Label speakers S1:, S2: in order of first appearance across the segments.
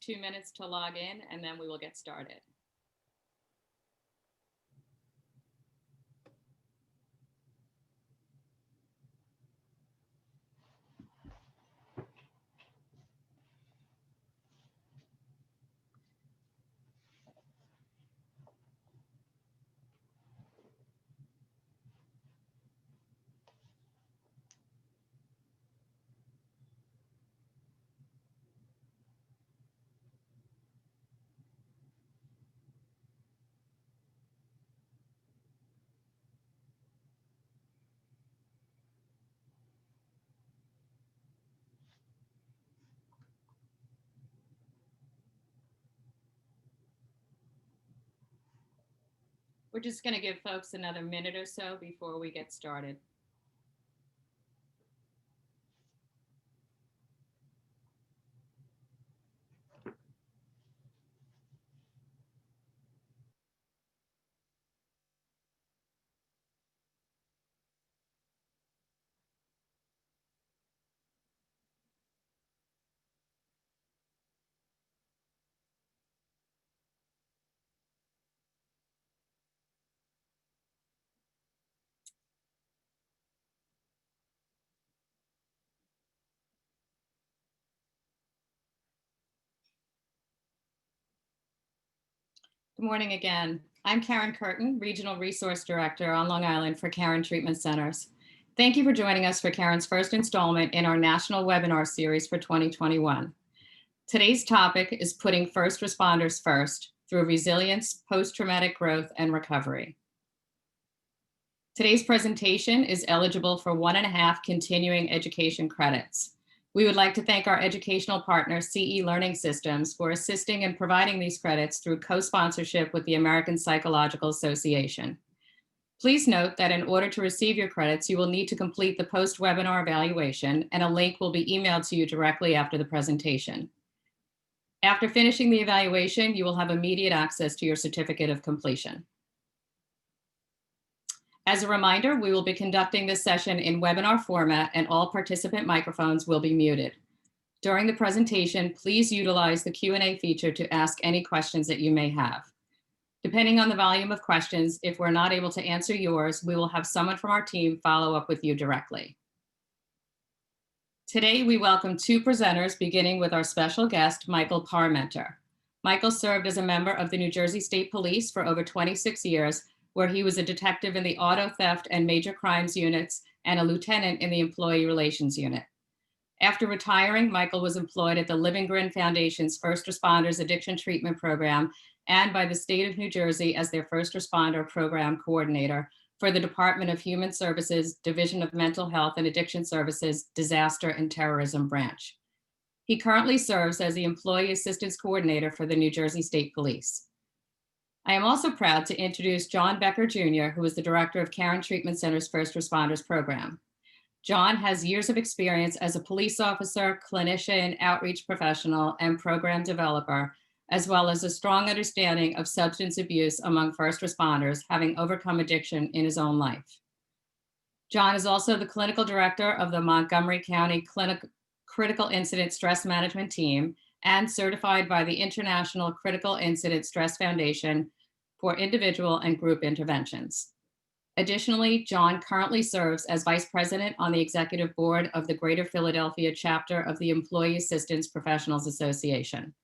S1: 2 minutes to log in, and then we will get started. We're just going to give folks another minute or so before we get started. Good morning again. I'm Caron Curtin, Regional Resource Director on Long Island for Caron Treatment Centers. Thank you for joining us for Caron's first installment in our national webinar series for 2021. Today's topic is putting first responders first through resilience, post-traumatic growth, and recovery. Today's presentation is eligible for 1.5 continuing education credits. We would like to thank our educational partner, CE Learning Systems, for assisting and providing these credits through co-sponsorship with the American Psychological Association. Please note that in order to receive your credits, you will need to complete the post-webinar evaluation, and a link will be emailed to you directly after the presentation. After finishing the evaluation, you will have immediate access to your certificate of completion. As a reminder, we will be conducting this session in webinar format, and all participant microphones will be muted. During the presentation, please utilize the Q&A feature to ask any questions that you may have. Depending on the volume of questions, if we're not able to answer yours, we will have someone from our team follow up with you directly. Today, we welcome 2 presenters, beginning with our special guest, Michael Parmenter. Michael served as a member of the New Jersey State Police for over 26 years, where he was a detective in the auto theft and major crimes units and a lieutenant in the employee relations unit. After retiring, Michael was employed at the Livingren Foundation's First Responders Addiction Treatment Program and by the state of New Jersey as their First Responder Program Coordinator for the Department of Human Services, Division of Mental Health and Addiction Services, Disaster and Terrorism Branch. He currently serves as the Employee Assistance Coordinator for the New Jersey State Police. I am also proud to introduce John Becker, Jr., who is the Director of Caron Treatment Center's First Responders Program. John has years of experience as a police officer, clinician, outreach professional, and program developer, as well as a strong understanding of substance abuse among first responders, having overcome addiction in his own life. John is also the Clinical Director of the Montgomery County Critical Incident Stress Management Team and certified by the International Critical Incident Stress Foundation for individual and group interventions. Additionally, John currently serves as Vice President on the Executive Board of the Greater Philadelphia chapter of the Employee Assistance Professionals Association.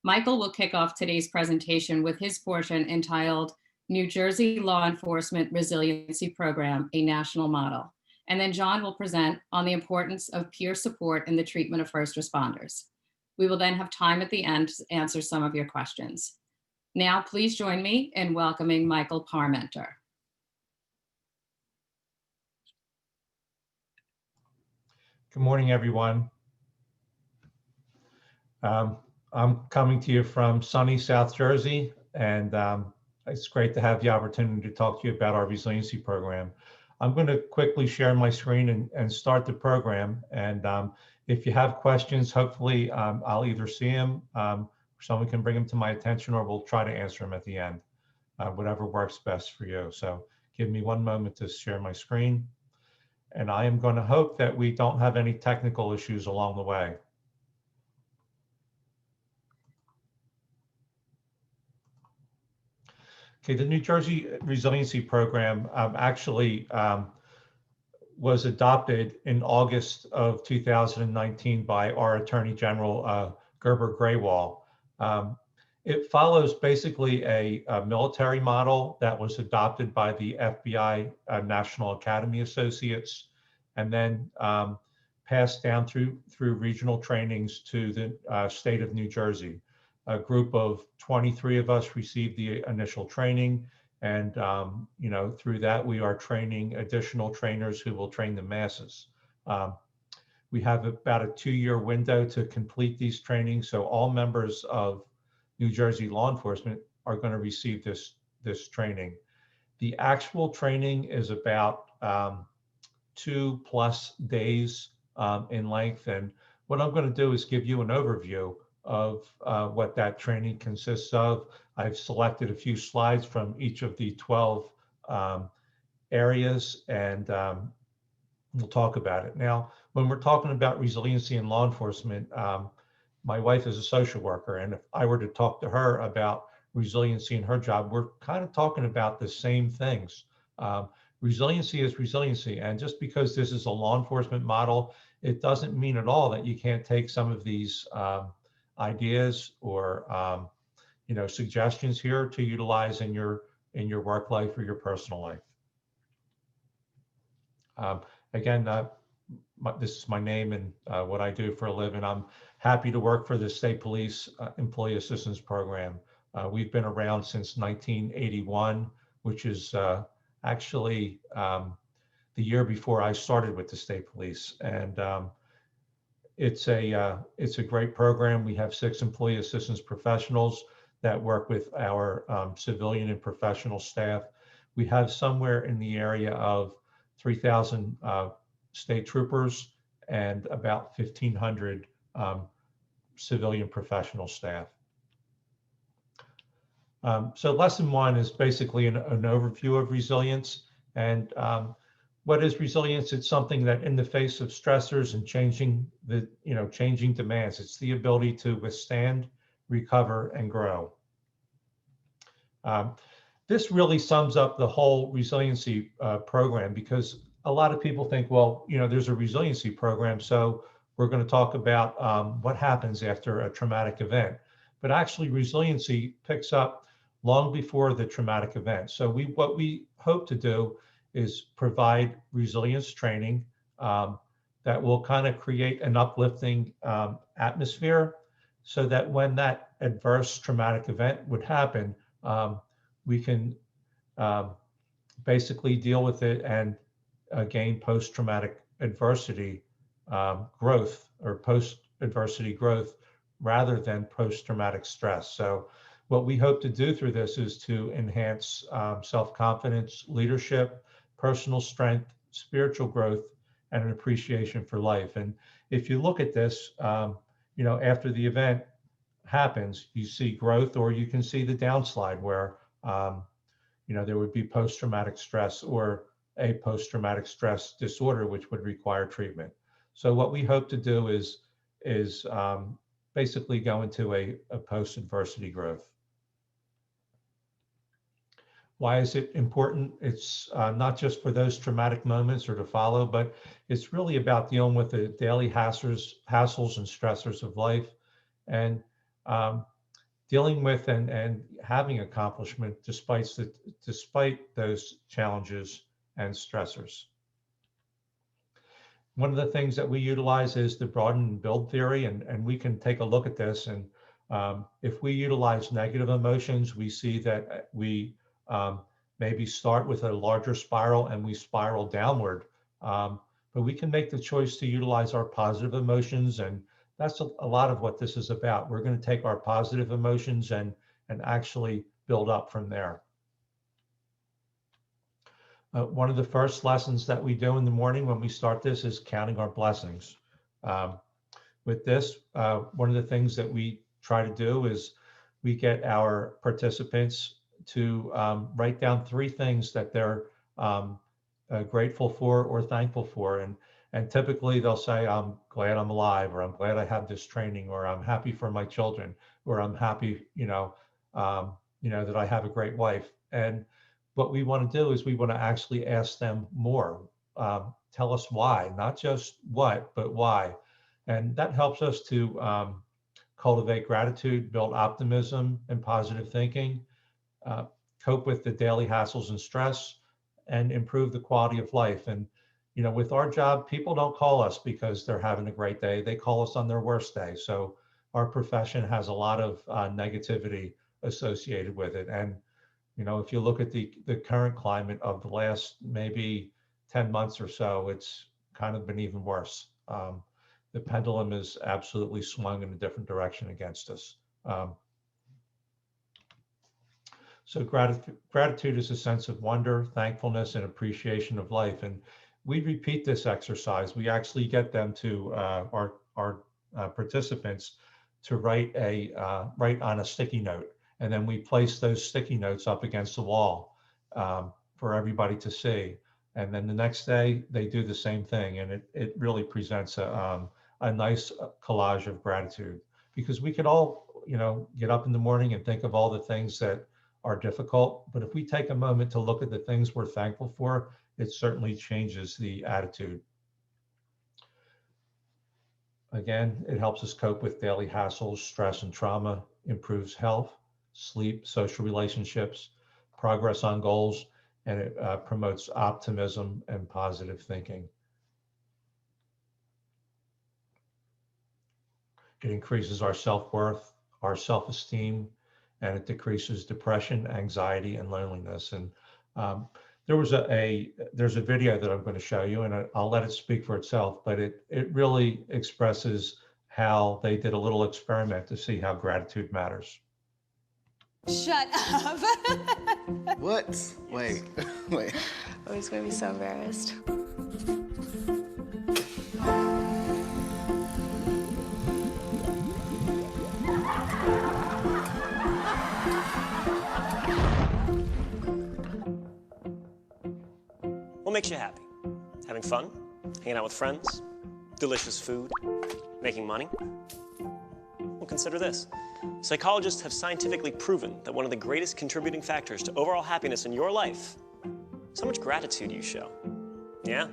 S1: Michael will kick off today's presentation with his portion entitled New Jersey Law Enforcement Resiliency Program, a National Model. And then John will present on the importance of peer support in the treatment of first responders. We will then have time at the end to answer some of your questions. Now, please join me in welcoming Michael Parmenter.
S2: Good morning, everyone. I'm coming to you from sunny South Jersey, and it's great to have the opportunity to talk to you about our resiliency program. I'm going to quickly share my screen and start the program. And if you have questions, hopefully I'll either see them, or someone can bring them to my attention, or we'll try to answer them at the end, whatever works best for you. So give me one moment to share my screen. And I am going to hope that we don't have any technical issues along the way. Okay, the New Jersey Resiliency Program actually was adopted in August of 2019 by our Attorney General, Gerber Graywall. Um, it follows basically a military model that was adopted by the FBI National Academy Associates, and then passed down through regional trainings to the state of New Jersey. A group of 23 of us received the initial training, and through that we are training additional trainers who will train the masses. We have about a 2-year window to complete these trainings, so all members of New Jersey law enforcement are going to receive this training. The actual training is about 2+ days in length, and what I'm going to do is give you an overview of what that training consists of. I've selected a few slides from each of the 12 areas, and we'll talk about it. Now, when we're talking about resiliency in law enforcement, my wife is a social worker, and if I were to talk to her about resiliency in her job, we're kind of talking about the same things. Resiliency is resiliency, and just because this is a law enforcement model, it doesn't mean at all that you can't take some of these ideas or suggestions here to utilize in your work life or your personal life. Again, this is my name and what I do for a living. I'm happy to work for the State Police Employee Assistance Program. We've been around since 1981, which is actually the year before I started with the State Police. And it's a great program. We have 6 employee assistance professionals that work with our civilian and professional staff. We have somewhere in the area of 3,000 state troopers and about 1,500 civilian professional staff. So lesson 1 is basically an overview of resilience. And what is resilience? It's something that in the face of stressors and changing demands, it's the ability to withstand, recover, and grow. This really sums up the whole resiliency program, because a lot of people think, well, there's a resiliency program, so we're going to talk about what happens after a traumatic event. But actually, resiliency picks up long before the traumatic event. So what we hope to do is provide resilience training that will kind of create an uplifting atmosphere, so that when that adverse traumatic event would happen, we can basically deal with it and gain post-traumatic adversity growth, or post-adversity growth, rather than post-traumatic stress. So what we hope to do through this is to enhance self-confidence, leadership, personal strength, spiritual growth, and an appreciation for life. And if you look at this, after the event happens, you see growth, or you can see the downslide where there would be post-traumatic stress or a post-traumatic stress disorder, which would require treatment. So what we hope to do is basically go into a post-adversity growth. Why is it important? It's not just for those traumatic moments or to follow, but it's really about dealing with the daily hassles and stressors of life, and dealing with and having accomplishment despite those challenges and stressors. One of the things that we utilize is the broaden and build theory, and we can take a look at this. And if we utilize negative emotions, we see that we maybe start with a larger spiral and we spiral downward. But we can make the choice to utilize our positive emotions, and that's a lot of what this is about. We're going to take our positive emotions and actually build up from there. One of the first lessons that we do in the morning when we start this is counting our blessings. With this, one of the things that we try to do is we get our participants to write down 3 things that they're grateful for or thankful for. And typically they'll say, I'm glad I'm alive, or I'm glad I have this training, or I'm happy for my children, or I'm happy, that I have a great wife. And what we want to do is we want to actually ask them more. Tell us why, not just what, but why. And that helps us to cultivate gratitude, build optimism and positive thinking, uh, cope with the daily hassles and stress, and improve the quality of life. And with our job, people don't call us because they're having a great day. They call us on their worst day. So our profession has a lot of negativity associated with it. And if you look at the current climate of the last maybe 10 months or so, it's kind of been even worse. The pendulum is absolutely swung in a different direction against us. So gratitude is a sense of wonder, thankfulness, and appreciation of life. And we repeat this exercise. We actually get them to our participants to write on a sticky note, and then we place those sticky notes up against the wall for everybody to see. And then the next day they do the same thing, and it really presents a nice collage of gratitude, because we could all get up in the morning and think of all the things that are difficult. But if we take a moment to look at the things we're thankful for, it certainly changes the attitude. Again, it helps us cope with daily hassles, stress, and trauma, improves health, sleep, social relationships, progress on goals, and it promotes optimism and positive thinking. It increases our self-worth, our self-esteem, and it decreases depression, anxiety, and loneliness. And there's a video that I'm going to show you, and I'll let it speak for itself, but it really expresses how they did a little experiment to see how gratitude matters.
S3: Shut up.
S4: What? Wait.
S3: Oh, he's gonna be so embarrassed.
S5: What makes you happy? Having fun? Hanging out with friends? Delicious food? Making money? Well, consider this. Psychologists have scientifically proven that one of the greatest contributing factors to overall happiness in your life is how much gratitude you show. Yeah?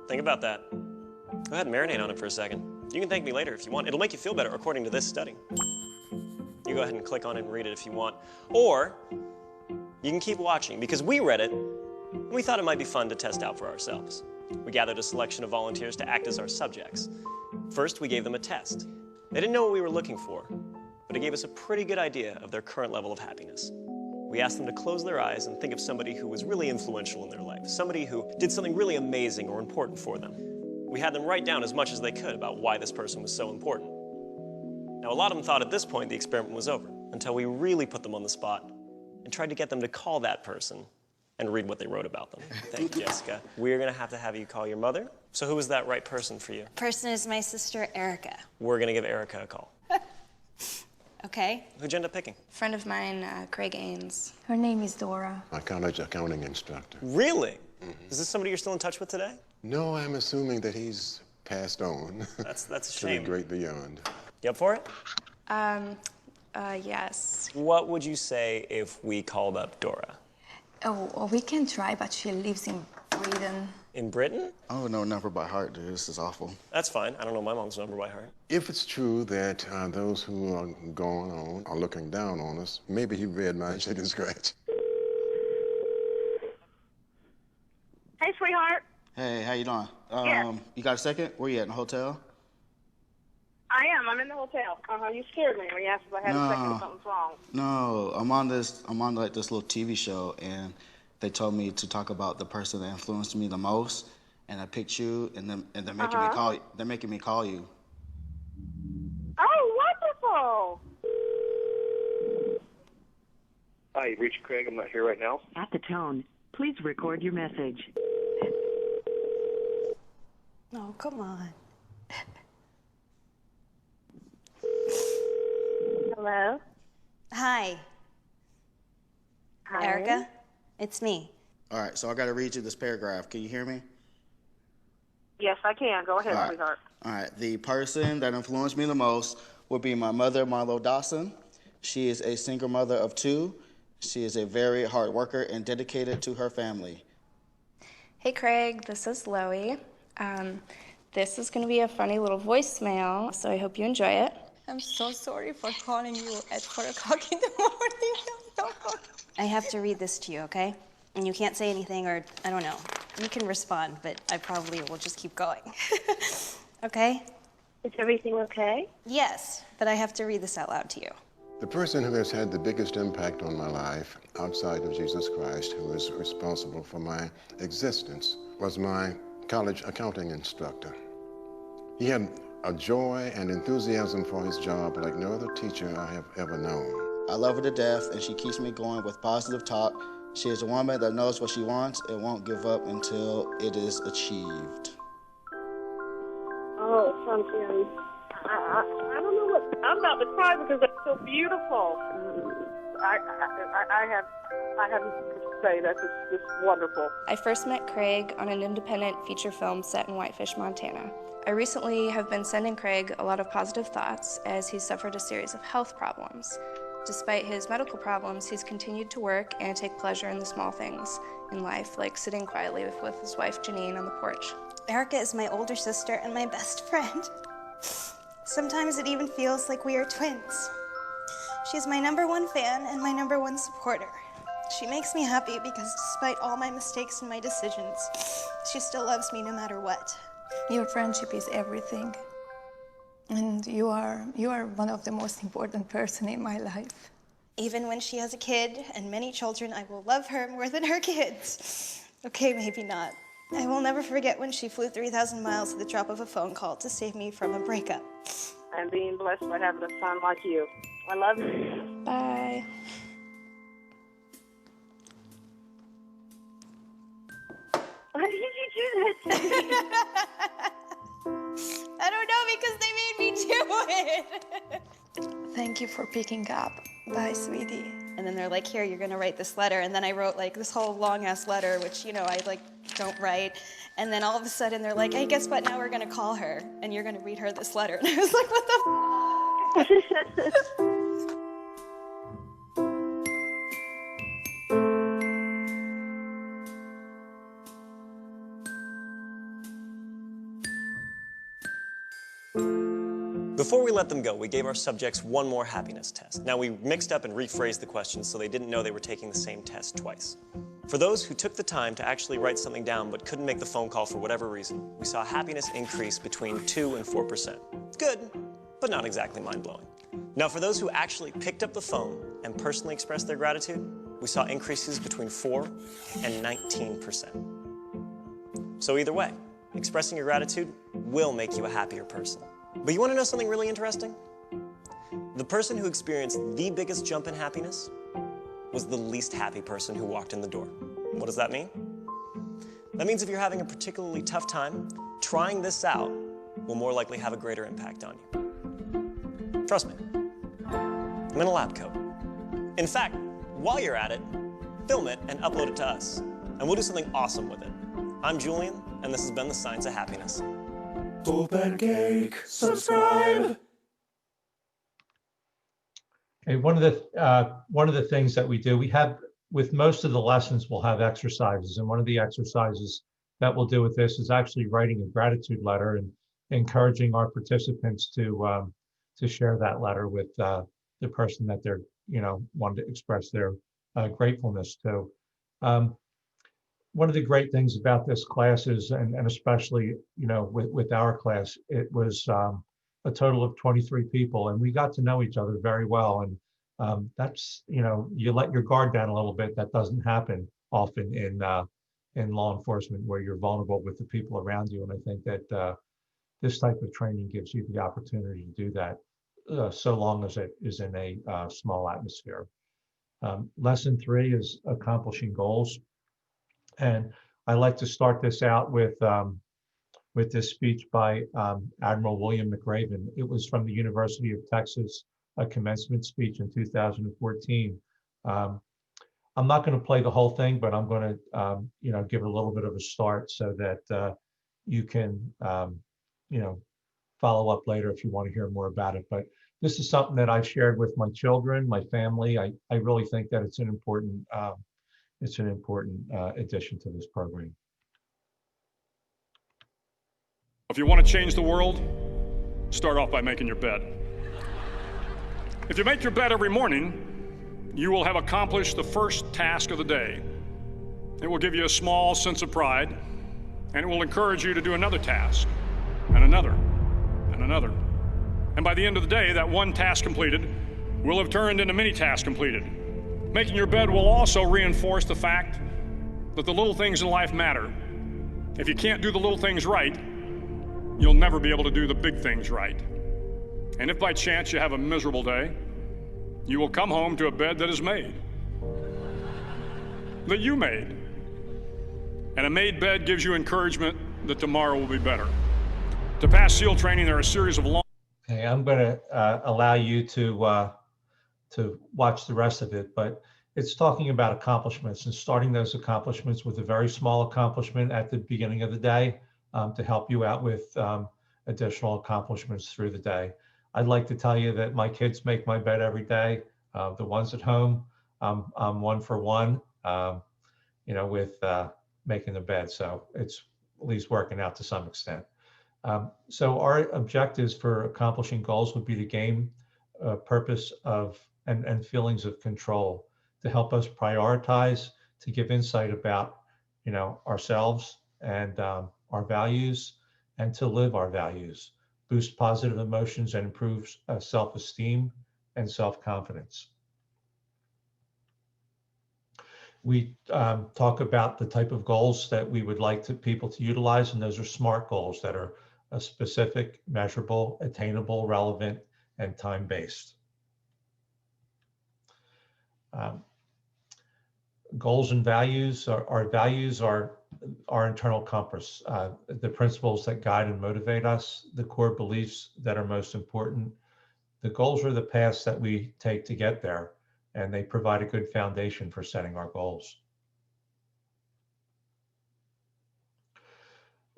S5: Think about that. Go ahead and marinate on it for a second. You can thank me later if you want. It'll make you feel better according to this study. You go ahead and click on it and read it if you want. Or you can keep watching, because we read it and we thought it might be fun to test out for ourselves. We gathered a selection of volunteers to act as our subjects. First, we gave them a test. They didn't know what we were looking for, but it gave us a pretty good idea of their current level of happiness. We asked them to close their eyes and think of somebody who was really influential in their life, somebody who did something really amazing or important for them. We had them write down as much as they could about why this person was so important. Now, a lot of them thought at this point the experiment was over, until we really put them on the spot and tried to get them to call that person and read what they wrote about them. Thank you, Jessica. We're gonna have you call your mother. So who was that right person for you?
S3: Person is my sister, Erica.
S5: We're gonna give Erica a call.
S3: Okay.
S5: Who'd you end up picking?
S3: Friend of mine, Craig Ains.
S6: Her name is Dora.
S7: My college accounting instructor.
S5: Really? Is this somebody you're still in touch with today?
S7: No, I'm assuming that he's passed on.
S5: That's a
S7: to the
S5: shame.
S7: great beyond.
S5: You up for it?
S3: Yes.
S5: What would you say if we called up Dora?
S6: Oh, well, we can try, but she lives in Britain.
S5: In Britain?
S4: I don't know number by heart, dude. This is awful.
S5: That's fine. I don't know my mom's number by heart.
S7: If it's true that those who are going on are looking down on us, maybe he read my chicken scratch.
S8: Hey, sweetheart.
S4: Hey, how you doing?
S8: Yeah.
S4: You got a second? Where you at, in the hotel?
S8: I am. I'm in the hotel. You scared me when you asked if I had a second or something's wrong.
S4: No, I'm on like this little TV show, and they told me to talk about the person that influenced me the most, and I picked you, and they're making me call. They're making me call you.
S8: Oh, wonderful!
S9: Hi, you've reached Craig. I'm not here right now.
S10: At the tone, please record your message.
S3: Oh, come on.
S8: Hello?
S3: Hi.
S8: Hi.
S3: Erica? It's me.
S4: All right, so I got to read you this paragraph. Can you hear me?
S8: Yes, I can. Go ahead,
S4: All right.
S8: sweetheart.
S4: All right. The person that influenced me the most would be my mother, Marlo Dawson. She is a single mother of 2. She is a very hard worker and dedicated to her family.
S3: Hey, Craig, this is Loie. This is going to be a funny little voicemail, so I hope you enjoy it.
S6: I'm so sorry for calling you at 4 o'clock in the morning. I'm so sorry.
S3: I have to read this to you, okay? And you can't say anything, or I don't know. You can respond, but I probably will just keep going. Okay?
S8: Is everything okay?
S3: Yes, but I have to read this out loud to you.
S7: The person who has had the biggest impact on my life outside of Jesus Christ, who is responsible for my existence, was my college accounting instructor. He had a joy and enthusiasm for his job like no other teacher I have ever known.
S4: I love her to death, and she keeps me going with positive talk. She is a woman that knows what she wants and won't give up until it is achieved.
S8: Oh, something. I don't know what. I'm about to cry because that's so beautiful. I have to say that's just wonderful.
S3: I first met Craig on an independent feature film set in Whitefish, Montana. I recently have been sending Craig a lot of positive thoughts as he's suffered a series of health problems. Despite his medical problems, he's continued to work and take pleasure in the small things in life, like sitting quietly with his wife Janine on the porch. Erica is my older sister and my best friend. Sometimes it even feels like we are twins. She's my #1 fan and my #1 supporter. She makes me happy because despite all my mistakes and my decisions, she still loves me no matter what.
S6: Your friendship is everything. And you are one of the most important person in my life.
S3: Even when she has a kid and many children, I will love her more than her kids. Okay, maybe not. I will never forget when she flew 3,000 miles at the drop of a phone call to save me from a breakup.
S8: I'm being blessed by having a son like you. I love you.
S3: Bye.
S8: Why did you do that to me?
S3: I don't know, because they made me do it.
S6: Thank you for picking up. Bye, sweetie.
S3: And then they're like, here, you're gonna write this letter. And then I wrote like this whole long ass letter, which, you know, I like don't write. And then all of a sudden they're like, hey, guess what? Now we're gonna call her and you're gonna read her this letter. And I was like, what the f?
S5: Before we let them go, we gave our subjects one more happiness test. Now, we mixed up and rephrased the questions so they didn't know they were taking the same test twice. For those who took the time to actually write something down but couldn't make the phone call for whatever reason, we saw happiness increase between 2 and 4%. Good, but not exactly mind-blowing. Now, for those who actually picked up the phone and personally expressed their gratitude, we saw increases between 4 and 19%. So either way, expressing your gratitude will make you a happier person. But you want to know something really interesting? The person who experienced the biggest jump in happiness was the least happy person who walked in the door. What does that mean? That means if you're having a particularly tough time, trying this out will more likely have a greater impact on you. Trust me, I'm in a lab coat. In fact, while you're at it, film it and upload it to us, and we'll do something awesome with it. I'm Julian, and this has been The Science of Happiness.
S11: Open cake, subscribe.
S2: Okay, one of the things that we do, we have with most of the lessons, we'll have exercises, and one of the exercises that we'll do with this is actually writing a gratitude letter and encouraging our participants to share that letter with the person that they're wanting to express their gratefulness to. One of the great things about this class is, and especially, with our class, it was a total of 23 people, and we got to know each other very well. And that's, you let your guard down a little bit. That doesn't happen often in law enforcement, where you're vulnerable with the people around you. And I think that this type of training gives you the opportunity to do that, so long as it is in a small atmosphere. Lesson 3 is accomplishing goals. And I like to start this out with this speech by Admiral William McRaven. It was from the University of Texas, a commencement speech in 2014. I'm not going to play the whole thing, but I'm going to give it a little bit of a start so that you can follow up later if you want to hear more about it. But This is something that I've shared with my children, my family. I really think that it's an important addition to this program.
S12: If you want to change the world, start off by making your bed. If you make your bed every morning, you will have accomplished the first task of the day. It will give you a small sense of pride, and it will encourage you to do another task, and another, and another. And by the end of the day, that one task completed will have turned into many tasks completed. Making your bed will also reinforce the fact that the little things in life matter. If you can't do the little things right, you'll never be able to do the big things right. And if by chance you have a miserable day, you will come home to a bed that is made, that you made. And a made bed gives you encouragement that tomorrow will be better. To pass SEAL training, there are a series of long...
S2: Okay, I'm going to allow you to watch the rest of it, but it's talking about accomplishments and starting those accomplishments with a very small accomplishment at the beginning of the day to help you out with additional accomplishments through the day. I'd like to tell you that my kids make my bed every day. The ones at home, I'm one for one, with making the bed. So it's at least working out to some extent. So our objectives for accomplishing goals would be to gain purpose of and feelings of control, to help us prioritize, to give insight about, ourselves and our values, and to live our values, boost positive emotions, and improve self-esteem and self-confidence. We talk about the type of goals that we would like people to utilize, and those are SMART goals that are specific, measurable, attainable, relevant, and time-based. Goals and values, our values are our internal compass, the principles that guide and motivate us, the core beliefs that are most important. The goals are the paths that we take to get there, and they provide a good foundation for setting our goals.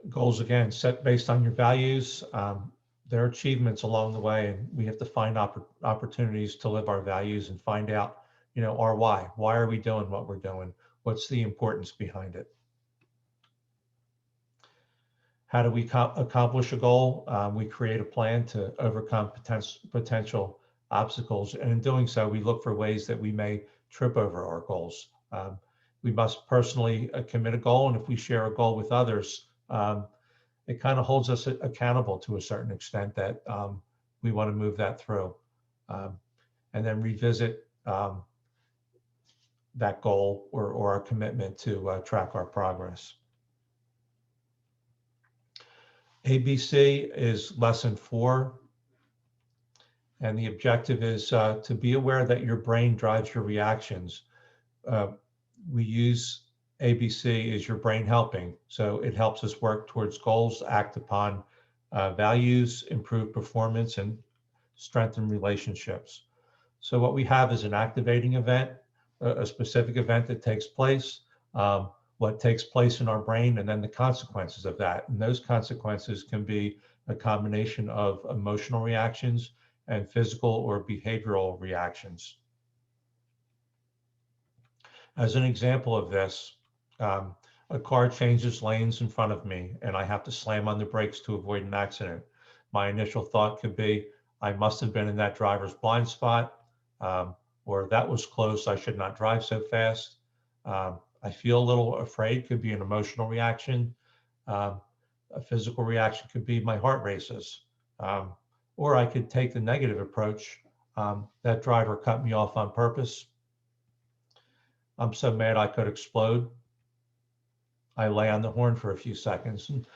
S2: Goals, again, set based on your values. There are achievements along the way, and we have to find opportunities to live our values and find out, our why. Why are we doing what we're doing? What's the importance behind it? How do we accomplish a goal? We create a plan to overcome potential obstacles, and in doing so, we look for ways that we may trip over our goals. We must personally commit a goal, and if we share a goal with others, it kind of holds us accountable to a certain extent that we want to move that through, and then revisit that goal or our commitment to track our progress. ABC is lesson 4. And the objective is to be aware that your brain drives your reactions. We use ABC as your brain helping. So it helps us work towards goals, act upon values, improve performance, and strengthen relationships. So what we have is an activating event, a specific event that takes place, what takes place in our brain, and then the consequences of that. And those consequences can be a combination of emotional reactions and physical or behavioral reactions. As an example of this, a car changes lanes in front of me and I have to slam on the brakes to avoid an accident. My initial thought could be, I must have been in that driver's blind spot, or that was close, I should not drive so fast. I feel a little afraid, could be an emotional reaction. A physical reaction could be my heart races. Or I could take the negative approach. That driver cut me off on purpose. I'm so mad I could explode. I lay on the horn for a few seconds. And,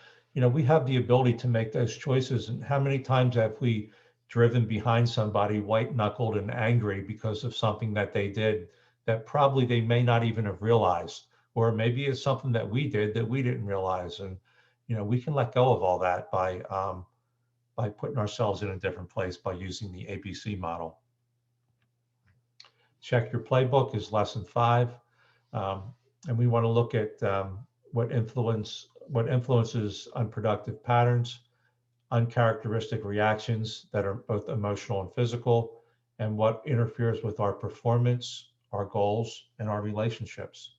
S2: we have the ability to make those choices. And how many times have we driven behind somebody white knuckled and angry because of something that they did that probably they may not even have realized, or maybe it's something that we did that we didn't realize. And, we can let go of all that by putting ourselves in a different place by using the ABC model. Check your playbook is lesson 5. And we want to look at what influences unproductive patterns, uncharacteristic reactions that are both emotional and physical, and what interferes with our performance, our goals, and our relationships.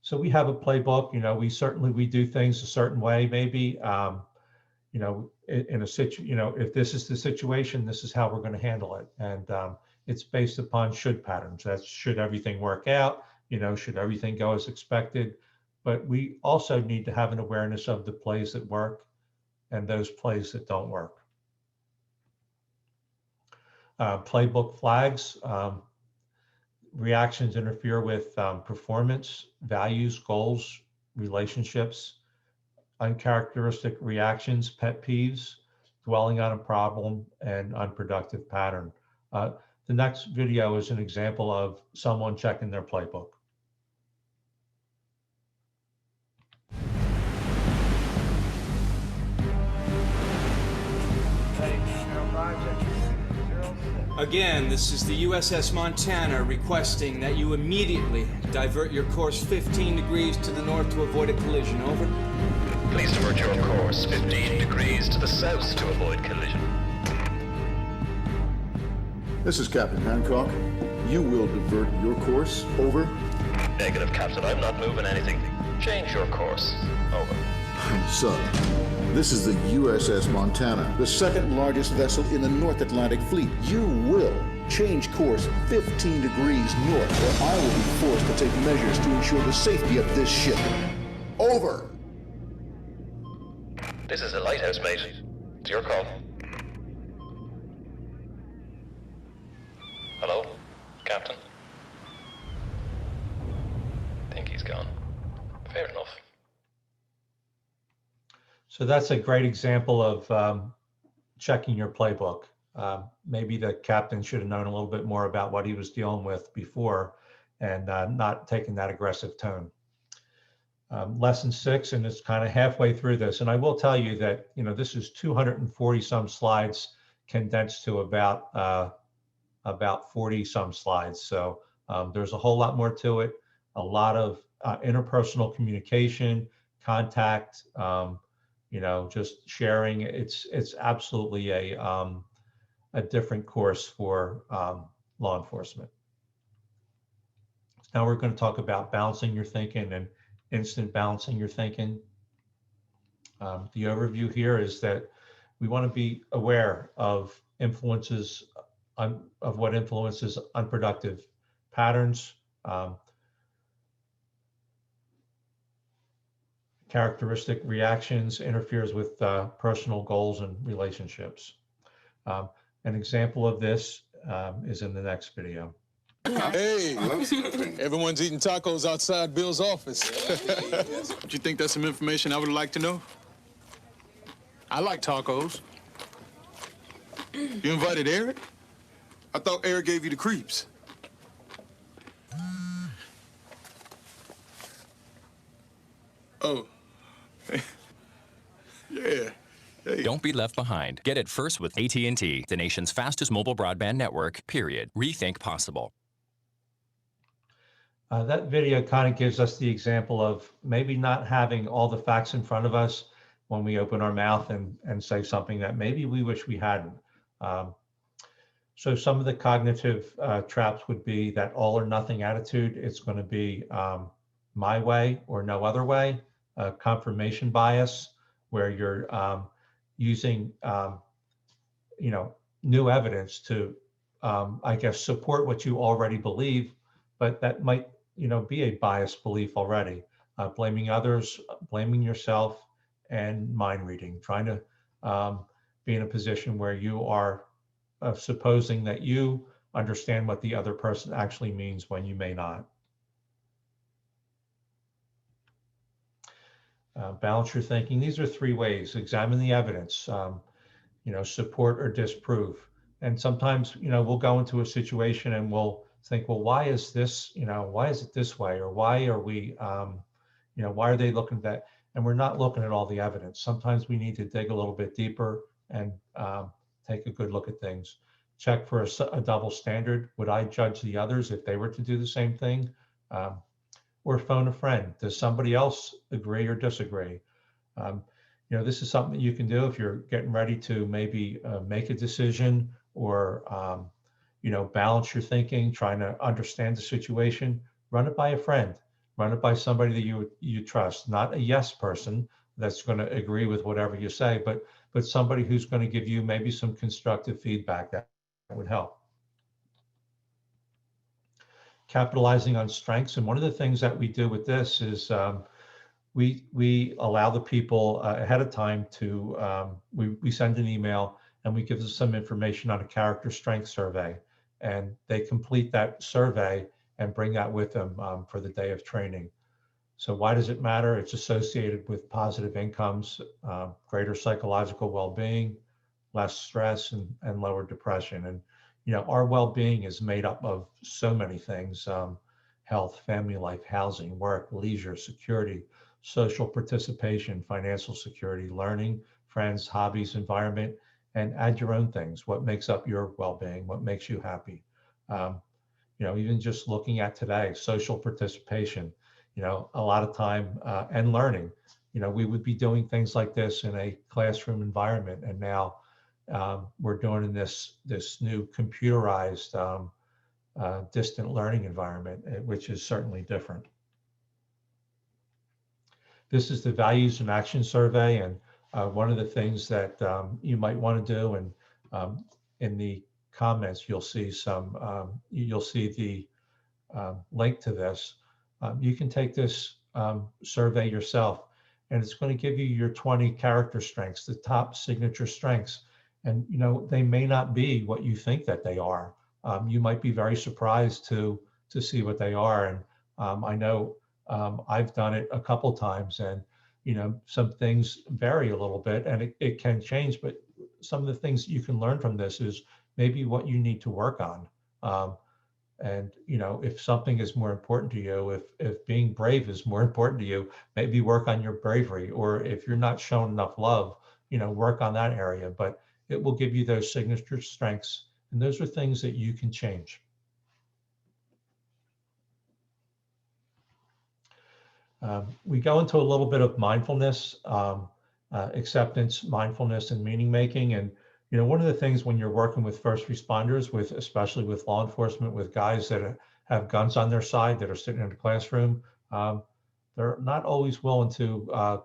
S2: So we have a playbook. We do things a certain way, maybe. In a if this is the situation, this is how we're going to handle it. And it's based upon should patterns. That's should everything work out, should everything go as expected. But we also need to have an awareness of the plays that work and those plays that don't work. Playbook flags. Reactions interfere with performance, values, goals, relationships. Uncharacteristic reactions, pet peeves, dwelling on a problem, and unproductive pattern. The next video is an example of someone checking their playbook.
S13: Again, this is the USS Montana requesting that you immediately divert your course 15 degrees to the north to avoid a collision. Over.
S14: Please divert your course 15 degrees to the south to avoid collision.
S15: This is Captain Hancock. You will divert your course. Over.
S14: Negative, Captain. I'm not moving anything. Change your course. Over.
S15: Son, this is the USS Montana, the second largest vessel in the North Atlantic Fleet. You will change course 15 degrees north, or I will be forced to take measures to ensure the safety of this ship. Over.
S14: This is a lighthouse, mate. It's your call. Hello, Captain? Think he's gone. Fair enough.
S2: So that's a great example of checking your playbook. Maybe the captain should have known a little bit more about what he was dealing with before and not taking that aggressive tone. Lesson 6, and it's kind of halfway through this. And I will tell you that, this is 240 some slides condensed to about 40 some slides. So there's a whole lot more to it. A lot of interpersonal communication, contact, just sharing. It's absolutely a different course for law enforcement. Now we're going to talk about balancing your thinking and instant balancing your thinking. The overview here is that we want to be aware of influences of what influences unproductive patterns, characteristic reactions, interferes with personal goals and relationships. An example of this is in the next video.
S16: Hey, everyone's eating tacos outside Bill's office. Don't you think that's some information I would like to know? I like tacos. You invited Eric? I thought Eric gave you the creeps. Oh. Yeah. Hey.
S17: Don't be left behind. Get it first with AT&T, the nation's fastest mobile broadband network, period. Rethink possible.
S2: That video kind of gives us the example of maybe not having all the facts in front of us when we open our mouth and say something that maybe we wish we hadn't. So some of the cognitive traps would be that all or nothing attitude. It's going to be my way or no other way. Confirmation bias, where you're using new evidence to support what you already believe, but that might be a biased belief already. Blaming others, blaming yourself, and mind reading, trying to be in a position where you are supposing that you understand what the other person actually means when you may not. Balance your thinking. These are 3 ways. Examine the evidence, support or disprove. And sometimes, we'll go into a situation and we'll think, well, why is this, why is it this way? Or why are we, why are they looking at that? And we're not looking at all the evidence. Sometimes we need to dig a little bit deeper and take a good look at things. Check for a double standard. Would I judge the others if they were to do the same thing? Or phone a friend. Does somebody else agree or disagree? This is something that you can do if you're getting ready to maybe make a decision or, balance your thinking, trying to understand the situation. Run it by a friend, run it by somebody that you trust, not a yes person that's going to agree with whatever you say, but somebody who's going to give you maybe some constructive feedback that would help. Capitalizing on strengths. And one of the things that we do with this is we allow the people ahead of time to, we send an email and we give them some information on a character strength survey, and they complete that survey and bring that with them for the day of training. So why does it matter? It's associated with positive incomes, greater psychological well-being, less stress, and lower depression. And our well-being is made up of so many things: health, family life, housing, work, leisure, security, social participation, financial security, learning, friends, hobbies, environment, and add your own things. What makes up your well-being? What makes you happy? Even just looking at today, social participation, a lot of time and learning. We would be doing things like this in a classroom environment, and now we're doing in this new computerized distant learning environment, which is certainly different. This is the values and action survey, and one of the things that you might want to do, and in the comments you'll see the link to this. You can take this survey yourself, and it's going to give you your 20 character strengths, the top signature strengths. And they may not be what you think that they are. You might be very surprised to see what they are. And I know I've done it a couple times, and some things vary a little bit, and it can change. But some of the things you can learn from this is maybe what you need to work on. And if something is more important to you, if being brave is more important to you, maybe work on your bravery. Or if you're not shown enough love, work on that area. But it will give you those signature strengths, and those are things that you can change. We go into a little bit of mindfulness, acceptance, mindfulness, and meaning making. And one of the things when you're working with first responders, especially with law enforcement, with guys that have guns on their side that are sitting in the classroom, they're not always willing to,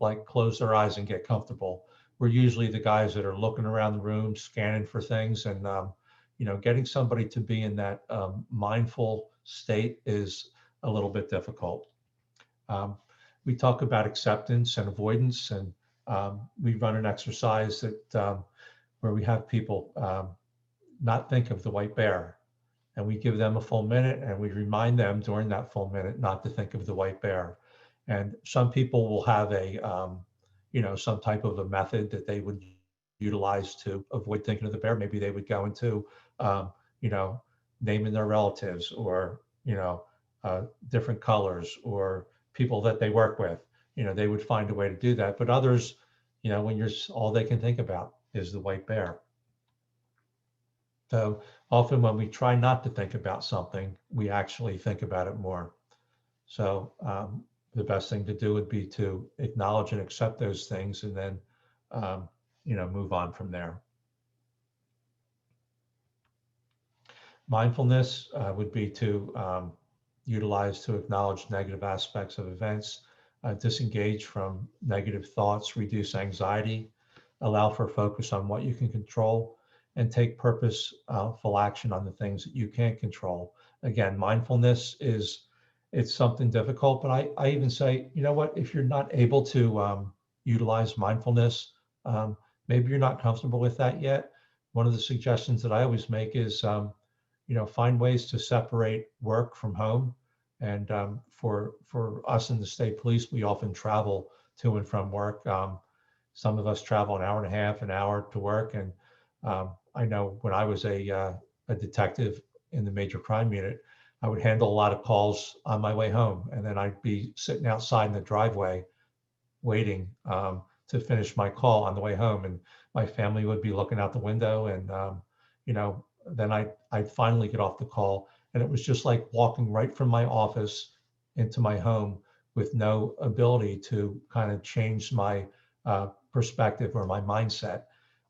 S2: like close their eyes and get comfortable. We're usually the guys that are looking around the room, scanning for things, and getting somebody to be in that mindful state is a little bit difficult. We talk about acceptance and avoidance, and we run an exercise that where we have people not think of the white bear, and we give them a full minute, and we remind them during that full minute not to think of the white bear. And some people will have a some type of a method that they would utilize to avoid thinking of the bear. Maybe they would go into naming their relatives, or different colors, or people that they work with. They would find a way to do that. But others, when you're all they can think about is the white bear. So often when we try not to think about something, we actually think about it more. So the best thing to do would be to acknowledge and accept those things, and then move on from there. Mindfulness would be to utilize to acknowledge negative aspects of events, disengage from negative thoughts, reduce anxiety, allow for focus on what you can control, and take purposeful action on the things that you can't control. Again, mindfulness it's something difficult, but I even say, if you're not able to utilize mindfulness, maybe you're not comfortable with that yet. One of the suggestions that I always make is, find ways to separate work from home. And for us in the state police, we often travel to and from work. Some of us travel an hour and a half, an hour to work. And I know when I was a detective in the major crime unit, I would handle a lot of calls on my way home. And then I'd be sitting outside in the driveway waiting to finish my call on the way home. And my family would be looking out the window, and, then I'd finally get off the call. And it was just like walking right from my office into my home with no ability to kind of change my perspective or my mindset.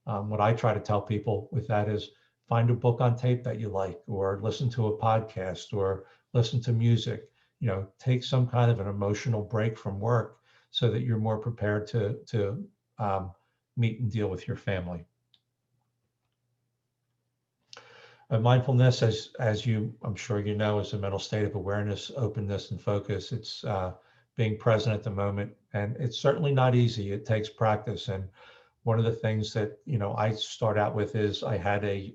S2: What I try to tell people with that is find a book on tape that you like, or listen to a podcast, or listen to music. Take some kind of an emotional break from work so that you're more prepared to meet and deal with your family. Mindfulness, as I'm sure you know, is a mental state of awareness, openness, and focus. It's being present at the moment, and it's certainly not easy. It takes practice. And one of the things that I start out with is I had a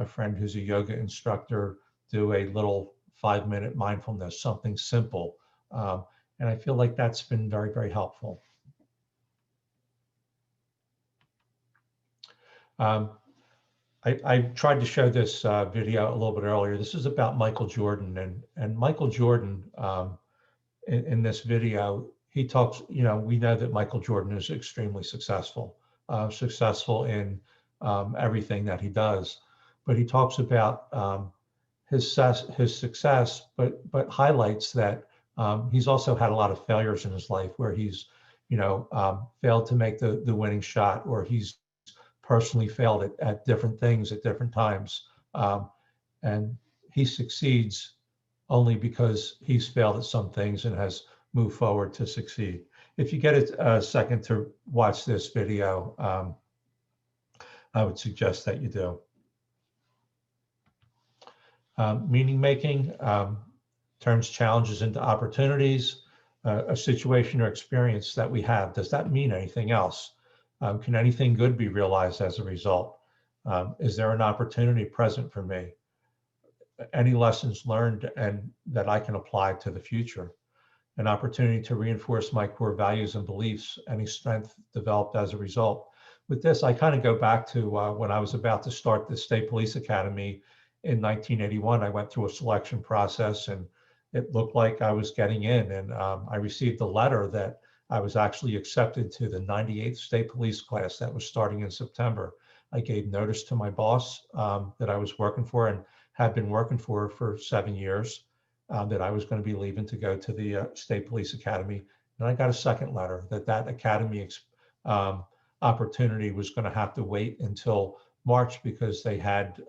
S2: friend who's a yoga instructor do a little 5-minute mindfulness, something simple, and I feel like that's been very, very helpful. I tried to show this video a little bit earlier. This is about Michael Jordan, and Michael Jordan in this video, he talks, we know that Michael Jordan is extremely successful in everything that he does, but he talks about his success, but highlights that he's also had a lot of failures in his life where he's, failed to make the winning shot, or he's personally failed at different things at different times. And he succeeds only because he's failed at some things and has moved forward to succeed. If you get a second to watch this video, I would suggest that you do. Meaning making turns challenges into opportunities. A situation or experience that we have, does that mean anything else? Can anything good be realized as a result? Is there an opportunity present for me? Any lessons learned and that I can apply to the future? An opportunity to reinforce my core values and beliefs, any strength developed as a result. With this, I kind of go back to when I was about to start the State Police Academy in 1981. I went through a selection process, and it looked like I was getting in, and I received a letter that I was actually accepted to the 98th State Police class that was starting in September. I gave notice to my boss that I was working for and had been working for 7 years, that I was going to be leaving to go to the State Police Academy. And I got a second letter that academy opportunity was going to have to wait until March because they had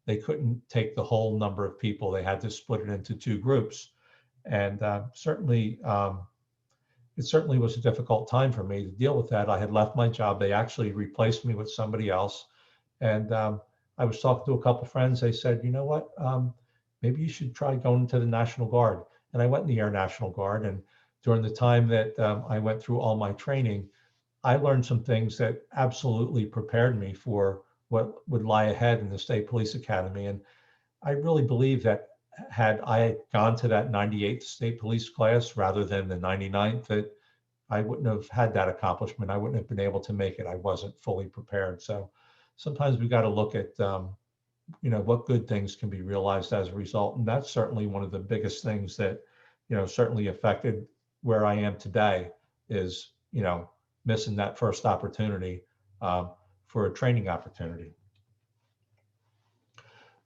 S2: they couldn't take the whole number of people. They had to split it into 2 groups. And it certainly was a difficult time for me to deal with that. I had left my job. They actually replaced me with somebody else. And I was talking to a couple of friends. They said, you know what, maybe you should try going to the National Guard. And I went in the Air National Guard. And during the time that I went through all my training, I learned some things that absolutely prepared me for what would lie ahead in the State Police Academy. And I really believe that had I gone to that 98th State Police class rather than the 99th, that I wouldn't have had that accomplishment. I wouldn't have been able to make it. I wasn't fully prepared. So sometimes we got to look at, what good things can be realized as a result. And that's certainly one of the biggest things that, certainly affected where I am today is, missing that first opportunity for a training opportunity.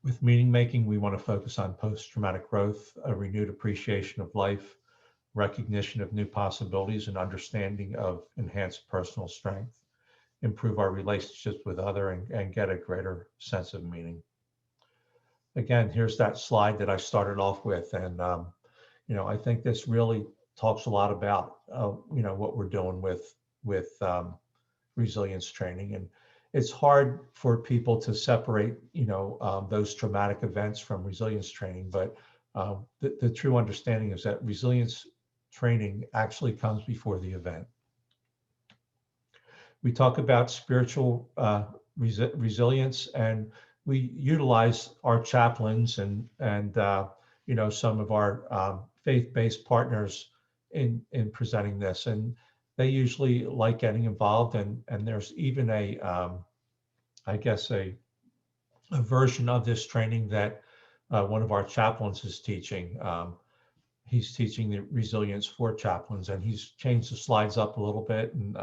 S2: With meaning making, we want to focus on post-traumatic growth, a renewed appreciation of life, recognition of new possibilities, and understanding of enhanced personal strength, improve our relationships with others, and get a greater sense of meaning. Again, here's that slide that I started off with. And, I think this really talks a lot about, what we're doing with resilience training. And it's hard for people to separate, those traumatic events from resilience training. But the true understanding is that resilience training actually comes before the event. We talk about spiritual resilience, and we utilize our chaplains and some of our faith-based partners in presenting this. And they usually like getting involved, and there's even a version of this training that one of our chaplains is teaching. He's teaching the resilience for chaplains, and he's changed the slides up a little bit and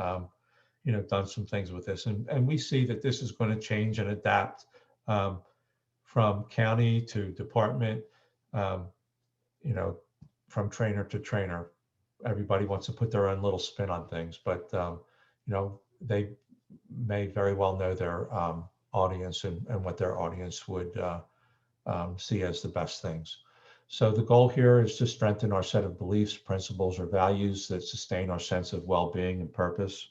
S2: done some things with this. And we see that this is going to change and adapt from county to department, from trainer to trainer. everybody wants to put their own little spin on things, but they may very well know their audience and what their audience would see as the best things. So the goal here is to strengthen our set of beliefs, principles, or values that sustain our sense of well-being and purpose.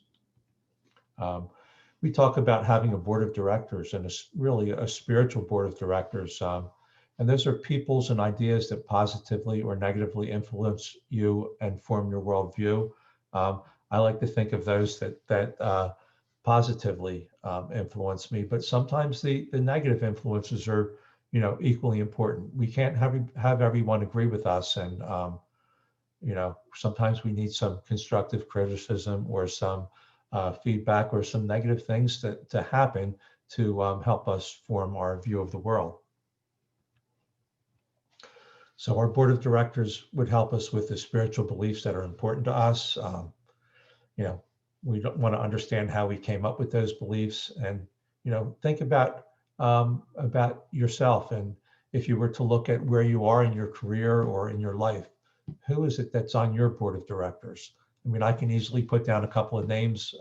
S2: We talk about having a board of directors, and really a spiritual board of directors. And those are peoples and ideas that positively or negatively influence you and form your worldview. I like to think of those that positively influence me, but sometimes the negative influences are equally important. We can't have everyone agree with us, and sometimes we need some constructive criticism or some feedback or some negative things to happen to help us form our view of the world. So our board of directors would help us with the spiritual beliefs that are important to us. We don't want to understand how we came up with those beliefs, and think about yourself. And if you were to look at where you are in your career or in your life, who is it that's on your board of directors? I mean, I can easily put down a couple of names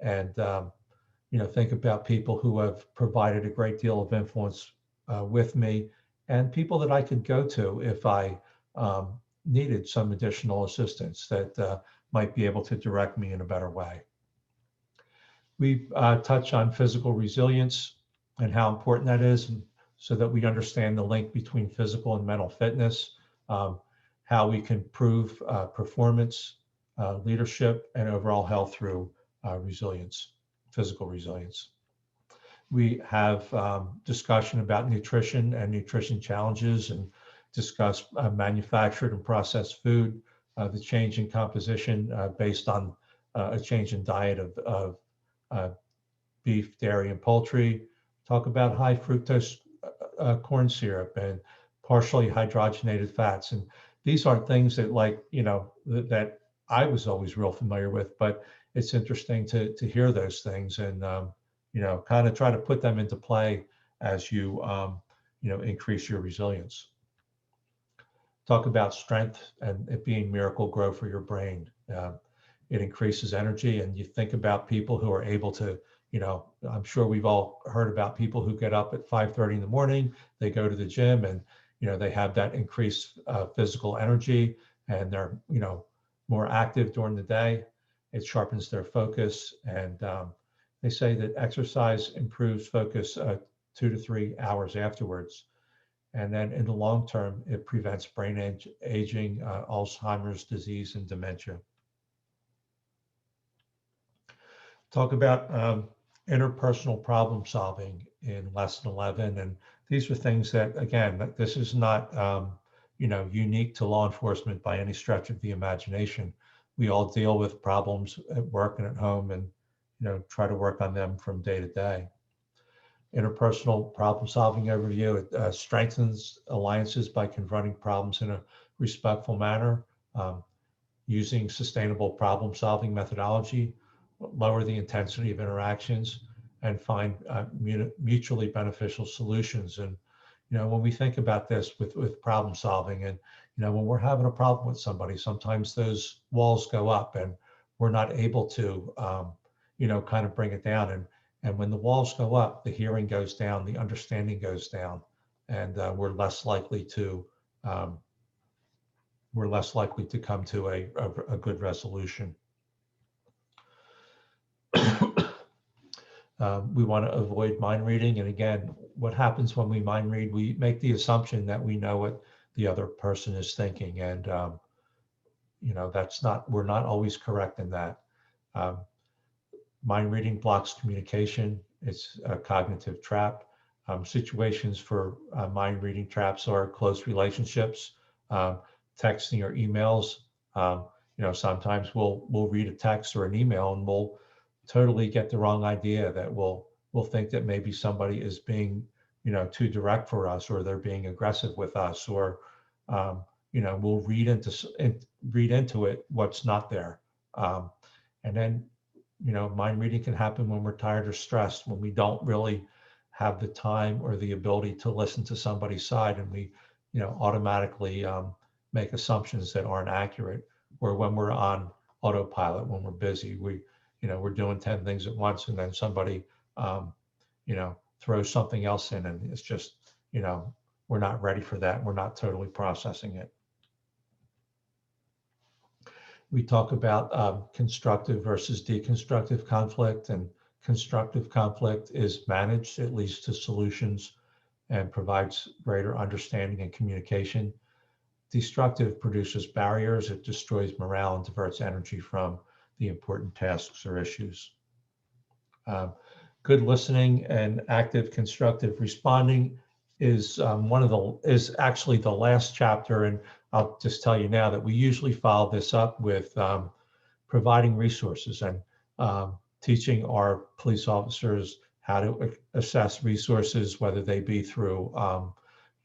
S2: and think about people who have provided a great deal of influence with me, and people that I could go to if I needed some additional assistance that might be able to direct me in a better way. We touch on physical resilience and how important that is, so that we understand the link between physical and mental fitness, how we can improve performance, leadership, and overall health through resilience, physical resilience. We have discussion about nutrition and nutrition challenges, and discuss manufactured and processed food, the change in composition based on a change in diet of beef, dairy, and poultry. Talk about high fructose corn syrup and partially hydrogenated fats. And these aren't things that that I was always real familiar with, but it's interesting to hear those things and kind of try to put them into play as you increase your resilience. Talk about strength and it being miracle grow for your brain. It increases energy, and you think about people who are able to, I'm sure we've all heard about people who get up at 5:30 in the morning, they go to the gym, and they have that increased physical energy, and they're more active during the day. It sharpens their focus, and they say that exercise improves focus 2 to 3 hours afterwards. And then in the long term, it prevents brain aging, Alzheimer's disease, and dementia. Talk about interpersonal problem solving in lesson 11. And these are things that, again, this is not unique to law enforcement by any stretch of the imagination. We all deal with problems at work and at home, and try to work on them from day to day. Interpersonal problem solving overview, it strengthens alliances by confronting problems in a respectful manner, using sustainable problem solving methodology, lower the intensity of interactions, and find mutually beneficial solutions. And when we think about this with problem solving, and when we're having a problem with somebody, sometimes those walls go up and we're not able to kind of bring it down. And when the walls go up, the hearing goes down, the understanding goes down, and we're less likely to come to a good resolution. We want to avoid mind reading. And again, what happens when we mind read, we make the assumption that we know what the other person is thinking. And, we're not always correct in that. Mind reading blocks communication. It's a cognitive trap. Situations for mind reading traps are close relationships, texting or emails. Sometimes we'll read a text or an email and we'll totally get the wrong idea, that we'll think that maybe somebody is being too direct for us, or they're being aggressive with us, or we'll read into it what's not there. And then mind reading can happen when we're tired or stressed, when we don't really have the time or the ability to listen to somebody's side, and we automatically make assumptions that aren't accurate. or when we're on autopilot, when we're busy, we're doing 10 things at once, and then somebody, throws something else in, and it's just, we're not ready for that. We're not totally processing it. We talk about constructive versus deconstructive conflict, and constructive conflict is managed. It leads to solutions and provides greater understanding and communication. Destructive produces barriers. It destroys morale and diverts energy from the important tasks or issues. Good listening and active constructive responding is actually the last chapter, and I'll just tell you now that we usually follow this up with providing resources and teaching our police officers how to assess resources, whether they be through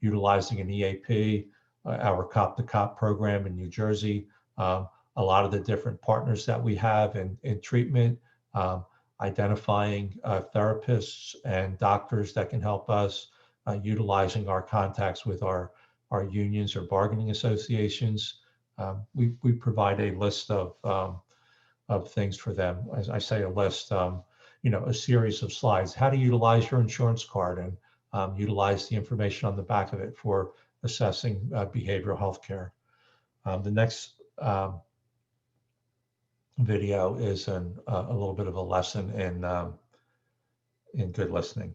S2: utilizing an EAP, our Cop to Cop program in New Jersey, a lot of the different partners that we have in treatment, identifying therapists and doctors that can help us, utilizing our contacts with our unions or bargaining associations. We provide a list of things for them. As I say, a list, a series of slides, how to utilize your insurance card, and utilize the information on the back of it for assessing behavioral health care. The next video is a little bit of a lesson in good listening.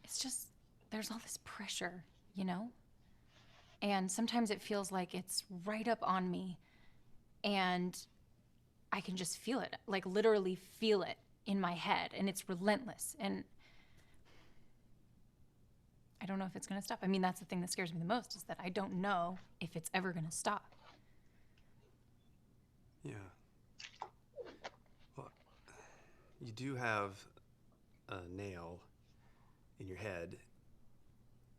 S18: It's just, there's all this pressure, and sometimes it feels like it's right up on me, and I can just feel it, like literally feel it in my head, and it's relentless, and I don't know if it's going to stop. I mean, that's the thing that scares me the most, is that I don't know if it's ever going to stop.
S19: Yeah. Well, you do have a nail in your head.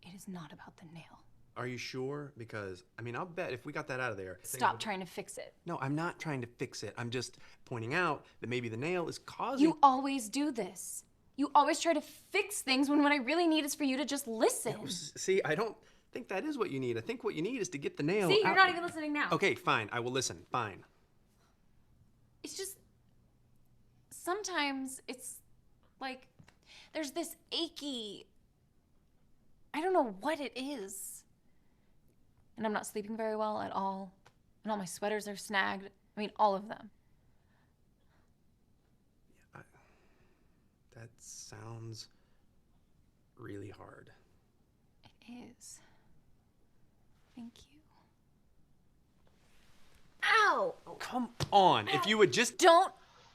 S18: It is not about the nail.
S19: Are you sure? Because, I mean, I'll bet if we got that out of there...
S18: Stop trying to fix it.
S19: No, I'm not trying to fix it. I'm just pointing out that maybe the nail is causing...
S18: You always do this. You always try to fix things when what I really need is for you to just listen.
S19: Yeah, see, I don't think that is what you need. I think what you need is to get the nail
S18: See,
S19: out.
S18: you're not even listening now.
S19: Okay, fine. I will listen. Fine.
S18: It's just... Sometimes it's like there's this achy... I don't know what it is. And I'm not sleeping very well at all. And all my sweaters are snagged. I mean, all of them.
S19: That sounds really hard.
S18: It is. Thank you. Ow!
S19: Oh, come on. If you would just...
S18: Don't...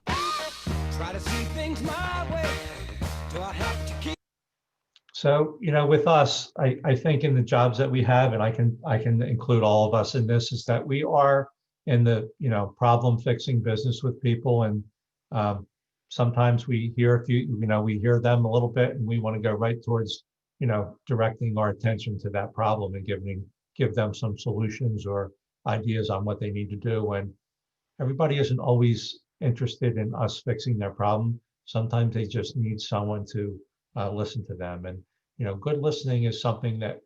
S11: Try to see things my way. Do I have to keep...
S2: So, with us, I think in the jobs that we have, and I can include all of us in this, is that we are in the, problem fixing business with people. And sometimes we hear we hear them a little bit, and we want to go right towards, directing our attention to that problem and give them some solutions or ideas on what they need to do. And everybody isn't always interested in us fixing their problem. Sometimes they just need someone to listen to them. And, good listening is something that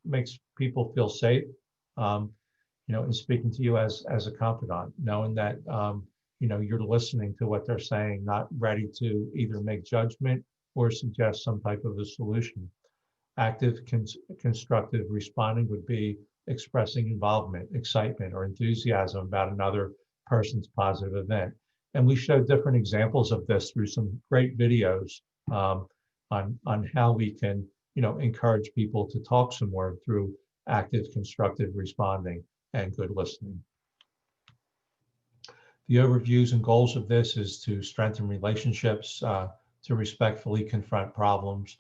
S2: makes people feel safe, in speaking to you as a confidant, knowing that, you're listening to what they're saying, not ready to either make judgment or suggest some type of a solution. Active constructive responding would be expressing involvement, excitement, or enthusiasm about another person's positive event. And we showed different examples of this through some great videos on how we can, encourage people to talk some more through active constructive responding and good listening. The overviews and goals of this is to strengthen relationships, to respectfully confront problems,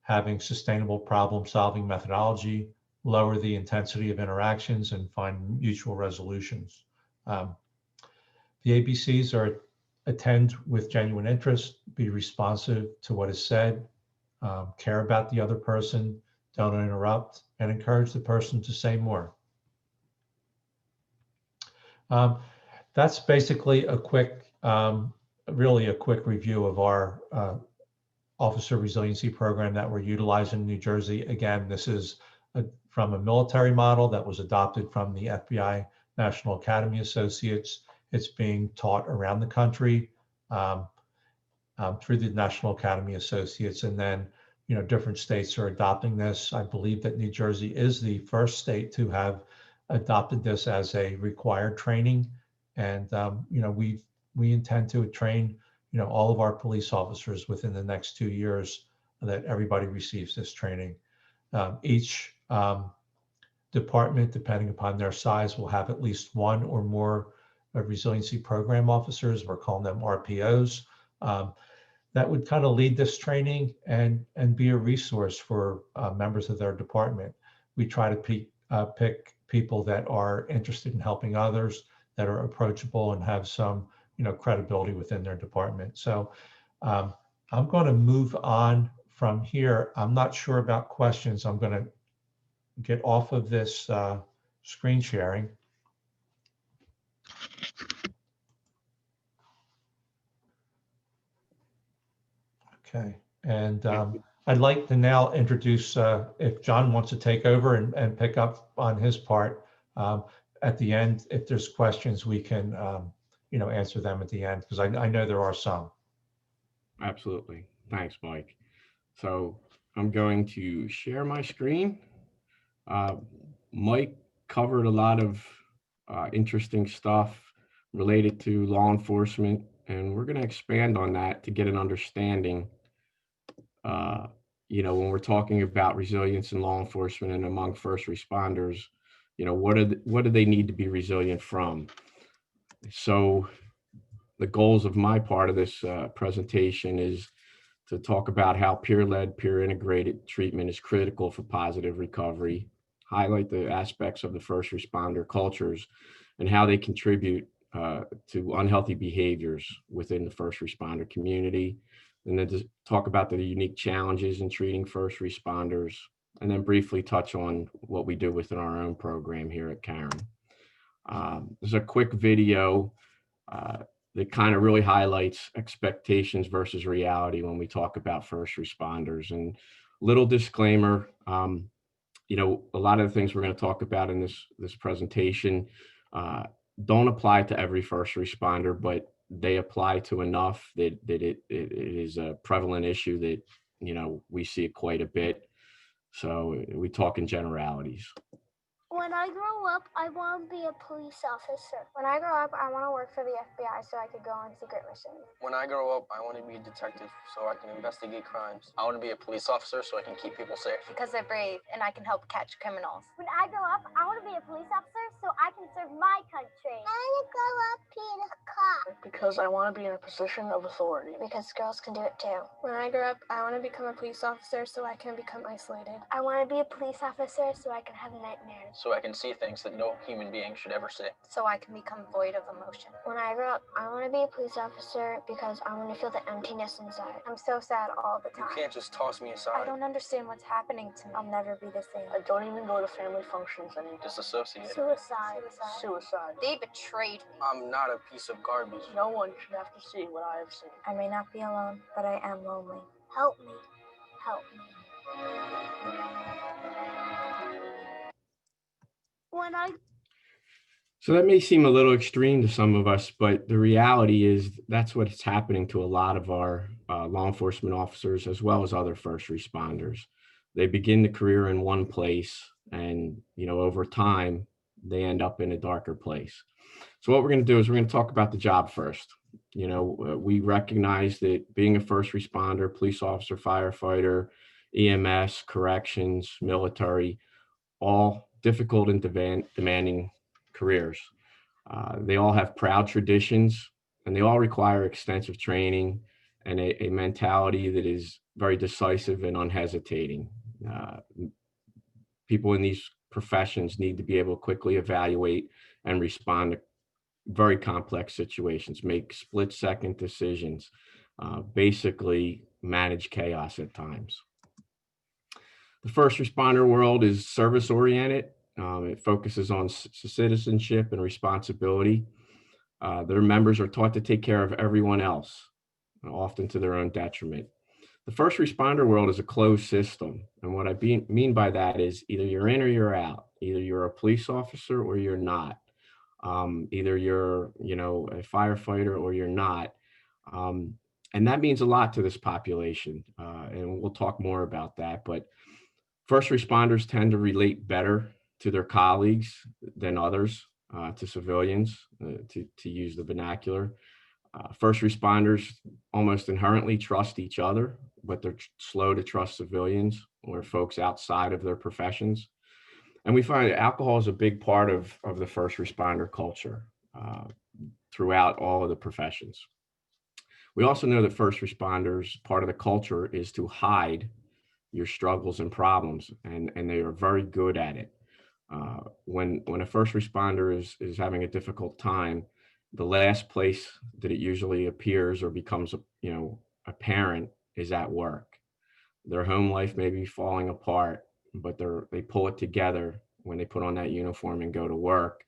S2: having sustainable problem-solving methodology, lower the intensity of interactions, and find mutual resolutions. The ABCs are attend with genuine interest, be responsive to what is said, care about the other person, don't interrupt, and encourage the person to say more. That's basically a quick, really a quick review of our Officer Resiliency Program that we're utilizing in New Jersey. Again, this is from a military model that was adopted from the FBI National Academy Associates. It's being taught around the country through the National Academy Associates, and then different states are adopting this. I believe that New Jersey is the first state to have adopted this as a required training, and we intend to train all of our police officers within the next 2 years, that everybody receives this training. Each department, depending upon their size, will have at least one or more resiliency program officers. We're calling them RPOs. That would kind of lead this training and be a resource for members of their department. We try to pick people that are interested in helping others, that are approachable and have some credibility within their department. So I'm going to move on from here. I'm not sure about questions. I'm going to get off of this screen sharing. Okay, and I'd like to now introduce, if John wants to take over and pick up on his part at the end. If there's questions, we can answer them at the end, because I know there are some.
S20: Absolutely. Thanks, Mike. So I'm going to share my screen. Mike covered a lot of interesting stuff related to law enforcement, and we're going to expand on that to get an understanding. When we're talking about resilience in law enforcement and among first responders, what do they need to be resilient from? So the goals of my part of this presentation is to talk about how peer-led, peer-integrated treatment is critical for positive recovery, highlight the aspects of the first responder cultures and how they contribute to unhealthy behaviors within the first responder community, and then just talk about the unique challenges in treating first responders, and then briefly touch on what we do within our own program here at Caron. There's a quick video that kind of really highlights expectations versus reality when we talk about first responders. And little disclaimer, a lot of the things we're going to talk about in this presentation don't apply to every first responder, but they apply to enough that it is a prevalent issue that we see it quite a bit. So we talk in generalities.
S21: When I grow up, I want to be a police officer. When I grow up, I want to work for the FBI so I could go on secret missions.
S22: When I grow up, I want to be a detective so I can investigate crimes. I want to be a police officer so I can keep people safe.
S23: Because they're brave and I can help catch criminals.
S21: When I grow up, I want to be a police officer so I can serve my country. I want to grow up being a cop.
S22: Because I want to be in a position of authority.
S21: Because girls can do it too.
S3: When I grow up, I want to become a police officer so I can become isolated.
S21: I want to be a police officer so I can have nightmares.
S22: So I can see things that no human being should ever see.
S23: So I can become void of emotion.
S21: When I grow up, I want to be a police officer because I want to feel the emptiness inside. I'm so sad all the time.
S22: You can't just toss me aside.
S23: I don't understand what's happening to me. I'll never be the same.
S22: I don't even go to family functions anymore. Disassociate.
S21: Suicide.
S22: Suicide.
S23: They betrayed me.
S22: I'm not a piece of garbage. No one should have to see what I have seen.
S21: I may not be alone, but I am lonely. Help me. Help me.
S20: So that may seem a little extreme to some of us, but the reality is that's what's happening to a lot of our law enforcement officers, as well as other first responders. They begin the career in one place, and over time, they end up in a darker place. So what we're going to do is we're going to talk about the job first. We recognize that being a first responder, police officer, firefighter, EMS, corrections, military, all difficult and demanding careers. They all have proud traditions, and they all require extensive training and a mentality that is very decisive and unhesitating. People in these professions need to be able to quickly evaluate and respond to very complex situations, make split-second decisions, basically manage chaos at times. The first responder world is service-oriented. It focuses on citizenship and responsibility. Their members are taught to take care of everyone else, often to their own detriment. The first responder world is a closed system. And what I mean by that is either you're in or you're out. Either you're a police officer or you're not. Either you're, a firefighter or you're not. And that means a lot to this population. And we'll talk more about that. But first responders tend to relate better to their colleagues than others, to civilians, to use the vernacular. First responders almost inherently trust each other, but they're slow to trust civilians or folks outside of their professions. And we find that alcohol is a big part of the first responder culture throughout all of the professions. We also know that first responders, part of the culture is to hide your struggles and problems, and they are very good at it. When a first responder is having a difficult time, the last place that it usually appears or becomes apparent is at work. Their home life may be falling apart, but they pull it together when they put on that uniform and go to work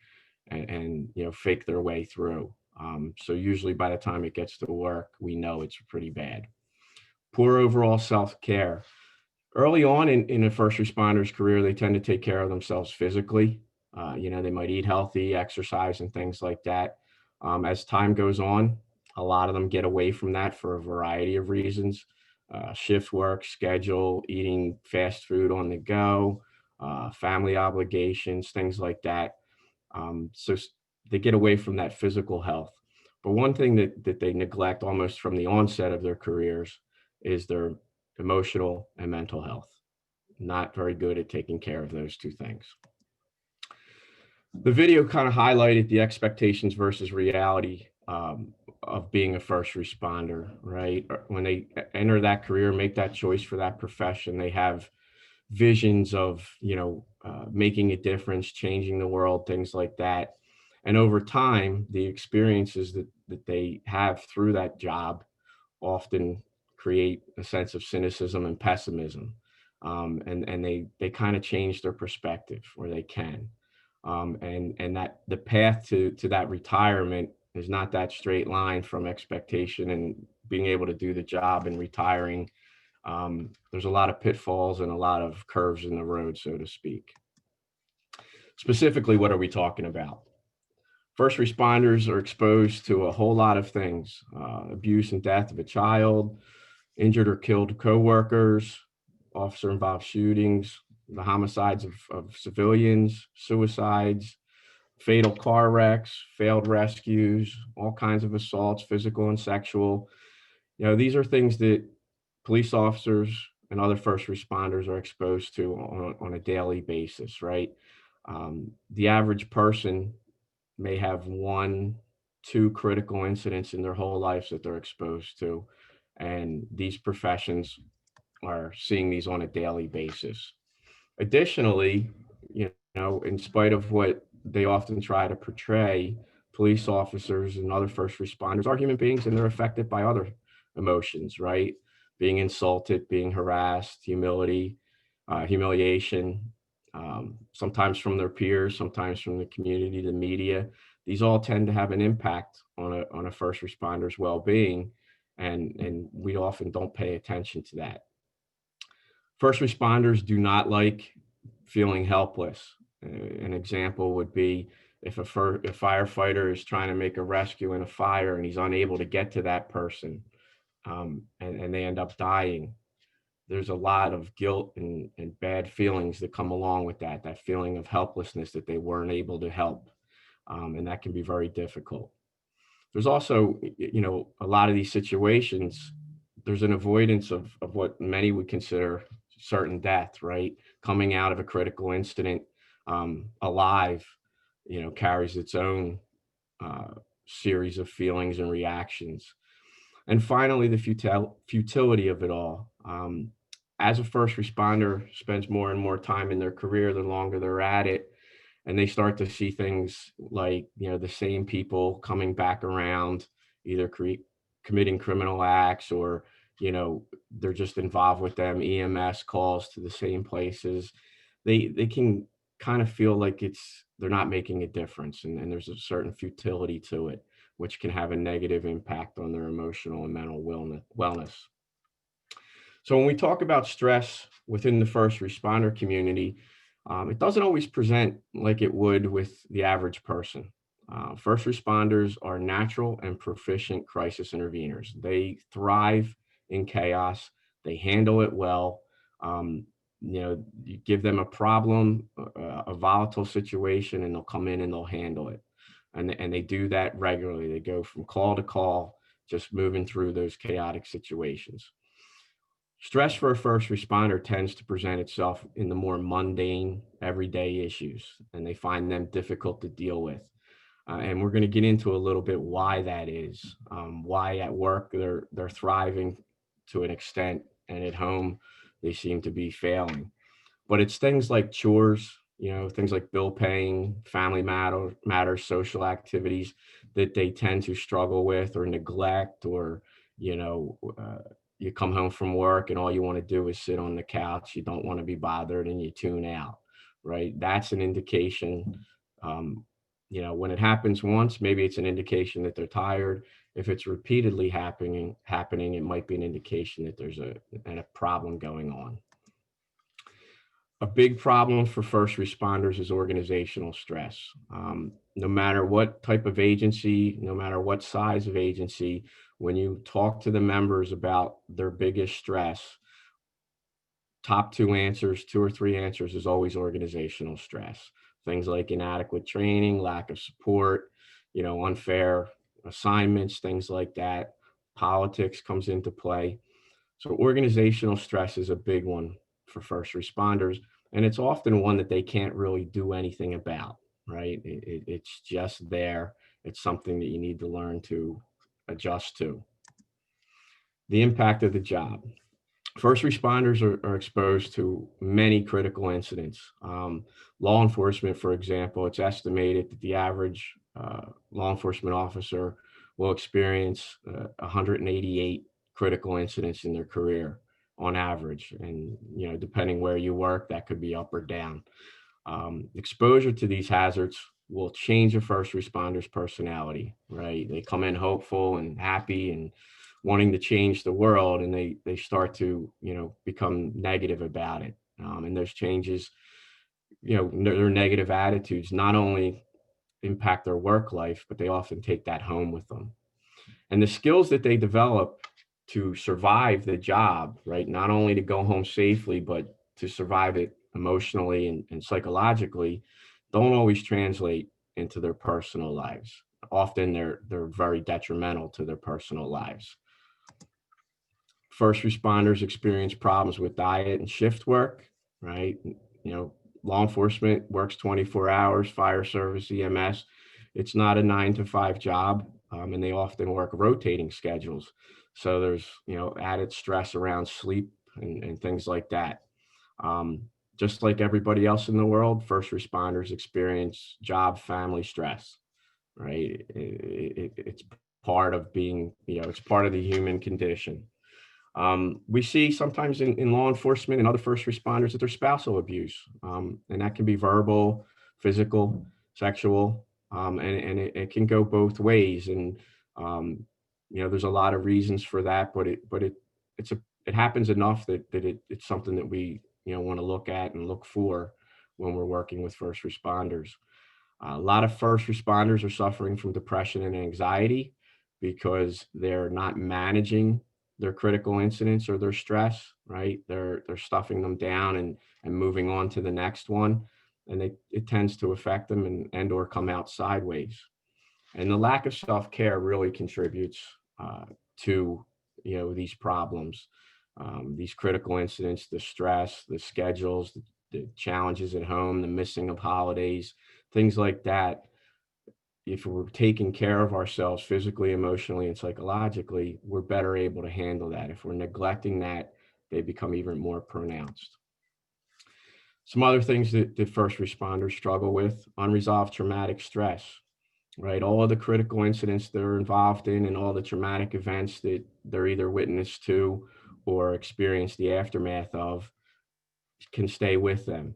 S20: and fake their way through. So usually by the time it gets to work, we know it's pretty bad. Poor overall self-care. Early on in a first responder's career, they tend to take care of themselves physically. They might eat healthy, exercise, and things like that. As time goes on, a lot of them get away from that for a variety of reasons. Shift work, schedule, eating fast food on the go, family obligations, things like that. So they get away from that physical health. But one thing that they neglect almost from the onset of their careers is their emotional and mental health. Not very good at taking care of those two things. The video kind of highlighted the expectations versus reality of being a first responder, right? When they enter that career, make that choice for that profession, they have visions of, making a difference, changing the world, things like that. And over time, the experiences that they have through that job often create a sense of cynicism and pessimism. And they kind of change their perspective, or they can. And that the path to that retirement is not that straight line from expectation and being able to do the job and retiring. There's a lot of pitfalls and a lot of curves in the road, so to speak. Specifically, what are we talking about? First responders are exposed to a whole lot of things: abuse and death of a child, injured or killed coworkers, officer-involved shootings, the homicides of civilians, suicides, fatal car wrecks, failed rescues, all kinds of assaults, physical and sexual. These are things that police officers and other first responders are exposed to on a daily basis, right? The average person may have 1-2 critical incidents in their whole lives that they're exposed to. And these professions are seeing these on a daily basis. Additionally, in spite of what they often try to portray, police officers and other first responders are human beings, and they're affected by other emotions, right? Being insulted, being harassed, humiliation, sometimes from their peers, sometimes from the community, the media. These all tend to have an impact on a first responder's well-being, and we often don't pay attention to that. First responders do not like feeling helpless. An example would be if a firefighter is trying to make a rescue in a fire and he's unable to get to that person, and they end up dying. There's a lot of guilt and bad feelings that come along with that feeling of helplessness, that they weren't able to help. And that can be very difficult. There's also, a lot of these situations, there's an avoidance of what many would consider certain death, right? Coming out of a critical incident alive, carries its own series of feelings and reactions. And finally, the futility of it all. As a first responder spends more and more time in their career, the longer they're at it, and they start to see things like, the same people coming back around, either committing criminal acts, or, they're just involved with them, EMS calls to the same places. They can kind of feel like they're not making a difference, and there's a certain futility to it, which can have a negative impact on their emotional and mental wellness. So when we talk about stress within the first responder community, it doesn't always present like it would with the average person. First responders are natural and proficient crisis interveners. They thrive in chaos. They handle it well. You give them a problem, a volatile situation, and they'll come in and they'll handle it. And they do that regularly. They go from call to call, just moving through those chaotic situations. Stress for a first responder tends to present itself in the more mundane, everyday issues, and they find them difficult to deal with. And we're going to get into a little bit why that is, why at work they're thriving to an extent, and at home they seem to be failing. But it's things like chores, things like bill paying, family matters, social activities that they tend to struggle with or neglect, or you come home from work and all you want to do is sit on the couch. You don't want to be bothered and you tune out, right? That's an indication. When it happens once, maybe it's an indication that they're tired. If it's repeatedly happening, it might be an indication that there's a problem going on. A big problem for first responders is organizational stress. No matter what type of agency, no matter what size of agency, when you talk to the members about their biggest stress, top two or three answers is always organizational stress. Things like inadequate training, lack of support, unfair assignments, things like that. Politics comes into play. So organizational stress is a big one for first responders, and it's often one that they can't really do anything about, right? It's just there. It's something that you need to learn to adjust to. The impact of the job. First responders are exposed to many critical incidents. Law enforcement, for example, it's estimated that the average law enforcement officer will experience 188 critical incidents in their career on average. And, depending where you work, that could be up or down. Exposure to these hazards will change a first responder's personality, right? They come in hopeful and happy and wanting to change the world, and they start to, become negative about it. And those changes, their negative attitudes not only impact their work life, but they often take that home with them. And the skills that they develop to survive the job, right? Not only to go home safely, but to survive it emotionally and psychologically, don't always translate into their personal lives. Often they're very detrimental to their personal lives. First responders experience problems with diet and shift work, right? Law enforcement works 24 hours, fire service, EMS. It's not a 9-to-5 job, and they often work rotating schedules. So there's, added stress around sleep and things like that. Just like everybody else in the world, first responders experience job family stress, right? It's part of being, it's part of the human condition. We see sometimes in law enforcement and other first responders that there's spousal abuse, and that can be verbal, physical, sexual, and it can go both ways. And there's a lot of reasons for that, but it happens enough that it's something that we want to look at and look for when we're working with first responders. A lot of first responders are suffering from depression and anxiety because they're not managing their critical incidents or their stress, right? They're stuffing them down and moving on to the next one. And it tends to affect them and or come out sideways. And the lack of self-care really contributes to, these problems, these critical incidents, the stress, the schedules, the challenges at home, the missing of holidays, things like that. If we're taking care of ourselves physically, emotionally, and psychologically, we're better able to handle that. If we're neglecting that, they become even more pronounced. Some other things that first responders struggle with: unresolved traumatic stress, right? All of the critical incidents they're involved in and all the traumatic events that they're either witness to or experience the aftermath of can stay with them.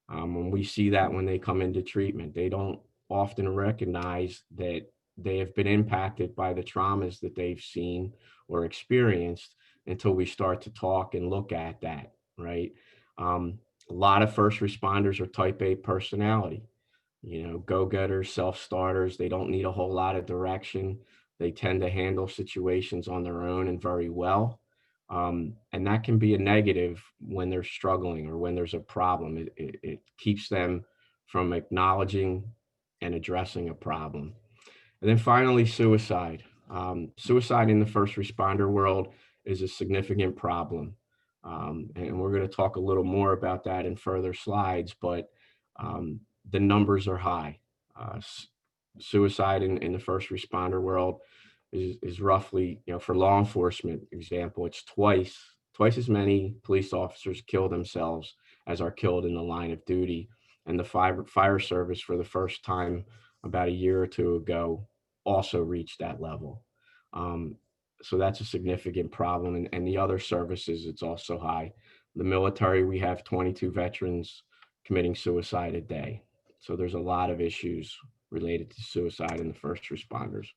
S20: When we see that when they come into treatment, they don't often recognize that they have been impacted by the traumas that they've seen or experienced, until we start to talk and look at that, right? A lot of first responders are type A personality, go-getters, self-starters. They don't need a whole lot of direction. They tend to handle situations on their own and very well. And that can be a negative when they're struggling or when there's a problem. It keeps them from acknowledging and addressing a problem. And then finally, suicide. Suicide in the first responder world is a significant problem. And we're going to talk a little more about that in further slides, but the numbers are high. Suicide in the first responder world is roughly, for law enforcement example, it's twice as many police officers kill themselves as are killed in the line of duty. And the fire service, for the first time about a year or two ago, also reached that level. So that's a significant problem. And the other services, it's also high. The military, we have 22 veterans committing suicide a day. So there's a lot of issues related to suicide in the first responders.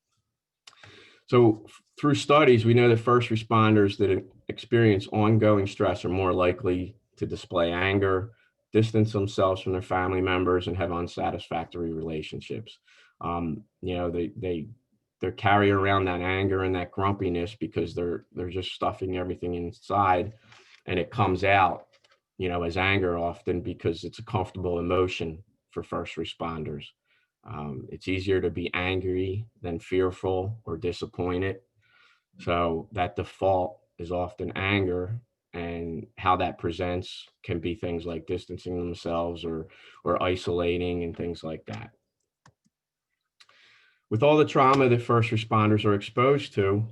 S20: So through studies, we know that first responders that experience ongoing stress are more likely to display anger, distance themselves from their family members, and have unsatisfactory relationships. They're carrying around that anger and that grumpiness because they're just stuffing everything inside, and it comes out, as anger often because it's a comfortable emotion for first responders. It's easier to be angry than fearful or disappointed. So that default is often anger, and how that presents can be things like distancing themselves or isolating and things like that. With all the trauma that first responders are exposed to,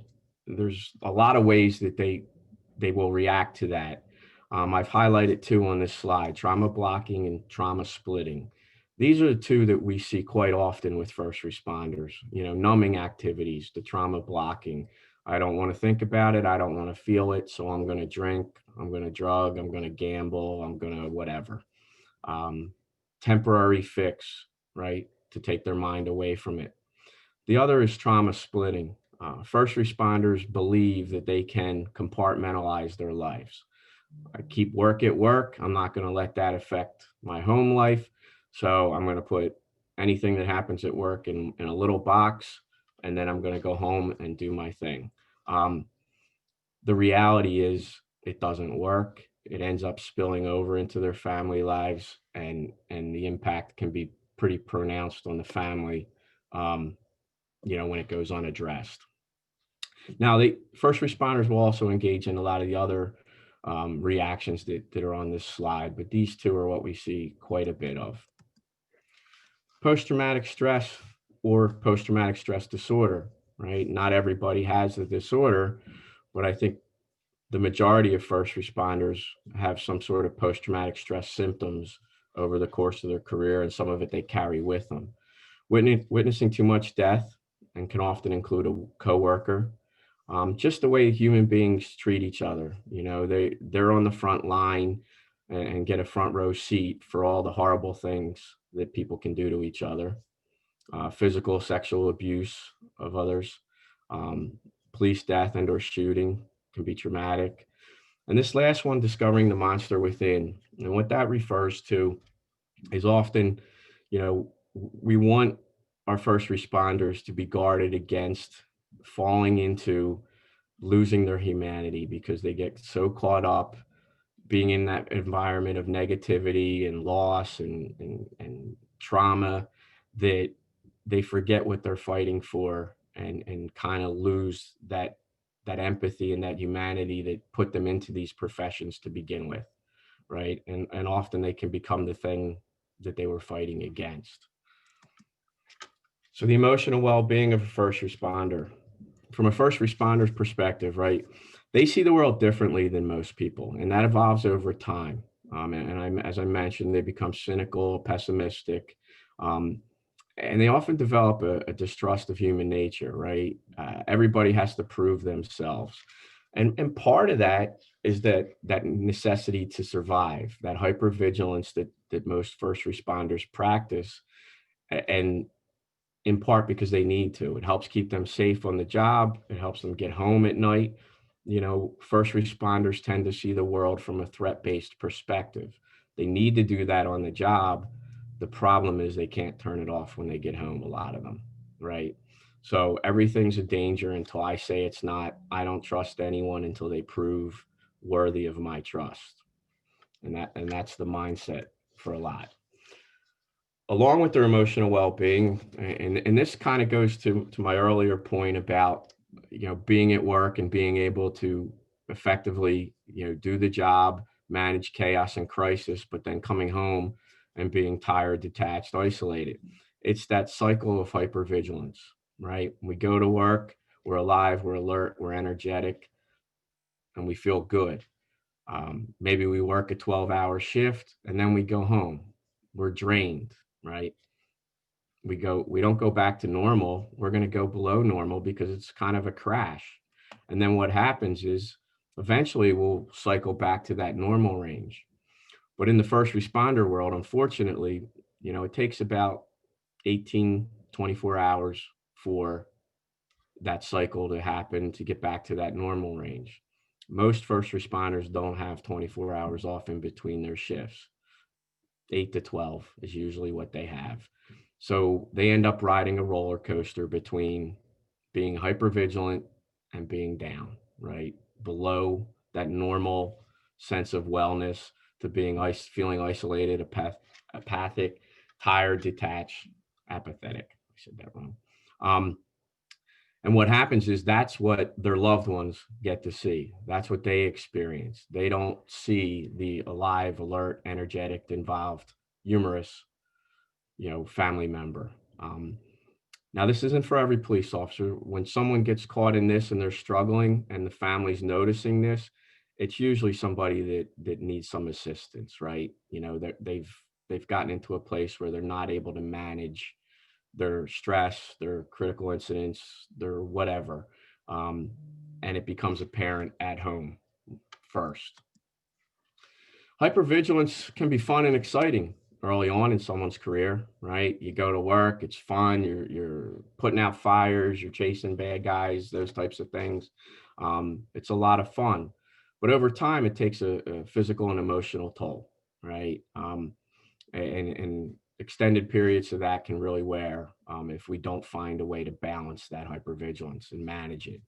S20: there's a lot of ways that they will react to that. I've highlighted two on this slide: trauma blocking and trauma splitting. These are the two that we see quite often with first responders. Numbing activities, the trauma blocking. I don't want to think about it. I don't want to feel it. So I'm going to drink, I'm going to drug, I'm going to gamble, I'm going to whatever. Temporary fix, right? To take their mind away from it. The other is trauma splitting. First responders believe that they can compartmentalize their lives. I keep work at work. I'm not going to let that affect my home life. So I'm going to put anything that happens at work in a little box, and then I'm going to go home and do my thing. The reality is it doesn't work. It ends up spilling over into their family lives, and the impact can be pretty pronounced on the family, when it goes unaddressed. Now, the first responders will also engage in a lot of the other reactions that are on this slide, but these two are what we see quite a bit of. Post-traumatic stress or post-traumatic stress disorder, right? Not everybody has the disorder, but I think the majority of first responders have some sort of post-traumatic stress symptoms over the course of their career, and some of it they carry with them. Witnessing too much death, and can often include a coworker. Just the way human beings treat each other. They're on the front line and get a front row seat for all the horrible things that people can do to each other. Physical, sexual abuse of others, police death and or shooting can be traumatic. And this last one, discovering the monster within. And what that refers to is often, we want our first responders to be guarded against falling into losing their humanity, because they get so caught up being in that environment of negativity and loss and trauma that they forget what they're fighting for, and kind of lose that empathy and that humanity that put them into these professions to begin with, right? And often they can become the thing that they were fighting against. So the emotional well-being of a first responder. From a first responder's perspective, right, they see the world differently than most people, and that evolves over time. As I mentioned, they become cynical, pessimistic, and they often develop a distrust of human nature, right? Everybody has to prove themselves. And part of that is that necessity to survive, that hypervigilance that most first responders practice, and in part because they need to. It helps keep them safe on the job. It helps them get home at night. First responders tend to see the world from a threat-based perspective. They need to do that on the job. The problem is they can't turn it off when they get home, a lot of them, right? So everything's a danger until I say it's not. I don't trust anyone until they prove worthy of my trust. And that's the mindset for a lot. Along with their emotional well-being, and this kind of goes to my earlier point about, being at work and being able to effectively, do the job, manage chaos and crisis, but then coming home and being tired, detached, isolated. It's that cycle of hypervigilance, right? We go to work, we're alive, we're alert, we're energetic, and we feel good. Maybe we work a 12-hour shift and then we go home. We're drained, right? We don't go back to normal. We're going to go below normal because it's kind of a crash. And then what happens is eventually we'll cycle back to that normal range. But in the first responder world, unfortunately, it takes about 18, 24 hours for that cycle to happen to get back to that normal range. Most first responders don't have 24 hours off in between their shifts. 8 to 12 is usually what they have. So they end up riding a roller coaster between being hypervigilant and being down, right? Below that normal sense of wellness to being feeling isolated, apathic, tired, detached, apathetic. I said that wrong. And what happens is that's what their loved ones get to see. That's what they experience. They don't see the alive, alert, energetic, involved, humorous, family member. Now, this isn't for every police officer. When someone gets caught in this and they're struggling and the family's noticing this, it's usually somebody that needs some assistance, right? They've gotten into a place where they're not able to manage their stress, their critical incidents, their whatever. And it becomes apparent at home first. Hypervigilance can be fun and exciting early on in someone's career, right? You go to work, it's fun, you're putting out fires, you're chasing bad guys, those types of things. It's a lot of fun. But over time, it takes a physical and emotional toll, right? And extended periods of that can really wear if we don't find a way to balance that hypervigilance and manage it.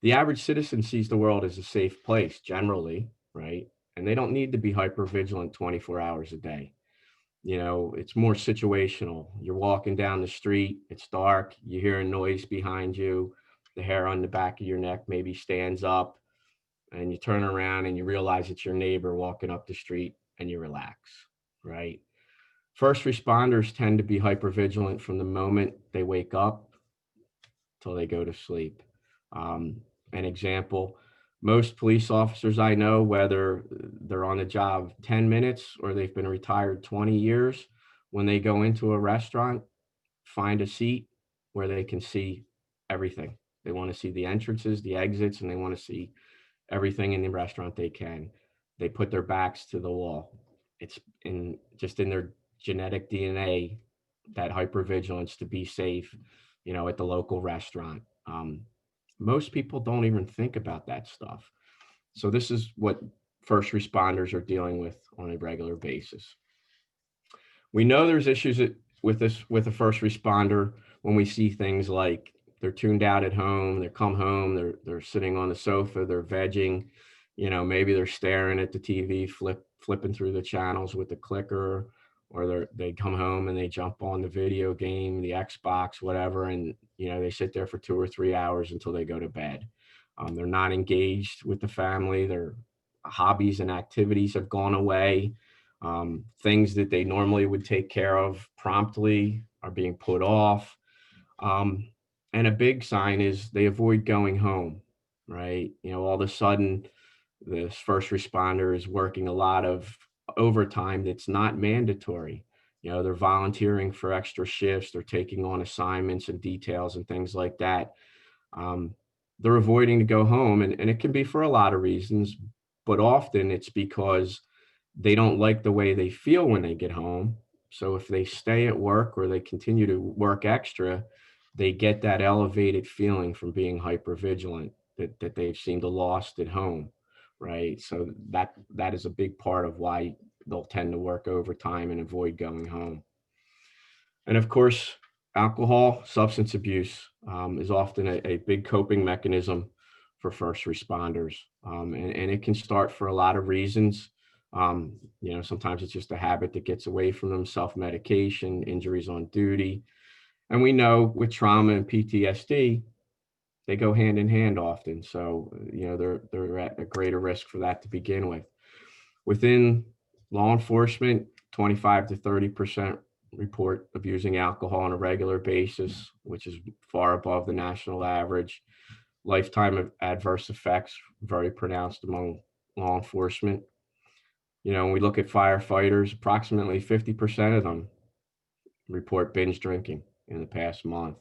S20: The average citizen sees the world as a safe place generally, right? And they don't need to be hypervigilant 24 hours a day. It's more situational. You're walking down the street, it's dark, you hear a noise behind you, the hair on the back of your neck maybe stands up, and you turn around and you realize it's your neighbor walking up the street and you relax, right? First responders tend to be hypervigilant from the moment they wake up till they go to sleep. An example, most police officers I know, whether they're on the job 10 minutes or they've been retired 20 years, when they go into a restaurant, find a seat where they can see everything. They want to see the entrances, the exits, and they want to see everything in the restaurant they can. They put their backs to the wall. It's just in their genetic DNA, that hypervigilance to be safe, at the local restaurant. Most people don't even think about that stuff. So this is what first responders are dealing with on a regular basis. We know there's issues with a first responder when we see things like they're tuned out at home, they come home, they're sitting on the sofa, they're vegging, maybe they're staring at the TV, flipping through the channels with the clicker, or they come home and they jump on the video game, the Xbox, whatever, and they sit there for 2 or 3 hours until they go to bed. They're not engaged with the family. Their hobbies and activities have gone away. Things that they normally would take care of promptly are being put off. And a big sign is they avoid going home, right? All of a sudden, this first responder is working a lot of overtime that's not mandatory. They're volunteering for extra shifts, they're taking on assignments and details and things like that. They're avoiding to go home, and it can be for a lot of reasons, but often it's because they don't like the way they feel when they get home. So if they stay at work or they continue to work extra, they get that elevated feeling from being hypervigilant that they've seen the lost at home, right? So that is a big part of why they'll tend to work overtime and avoid going home. And of course, alcohol, substance abuse is often a big coping mechanism for first responders. And it can start for a lot of reasons. Sometimes it's just a habit that gets away from them, self-medication, injuries on duty. And we know with trauma and PTSD, they go hand in hand often. So, they're at a greater risk for that to begin with. Within law enforcement, 25 to 30% report abusing alcohol on a regular basis, which is far above the national average. Lifetime of adverse effects, very pronounced among law enforcement. When we look at firefighters, approximately 50% of them report binge drinking in the past month.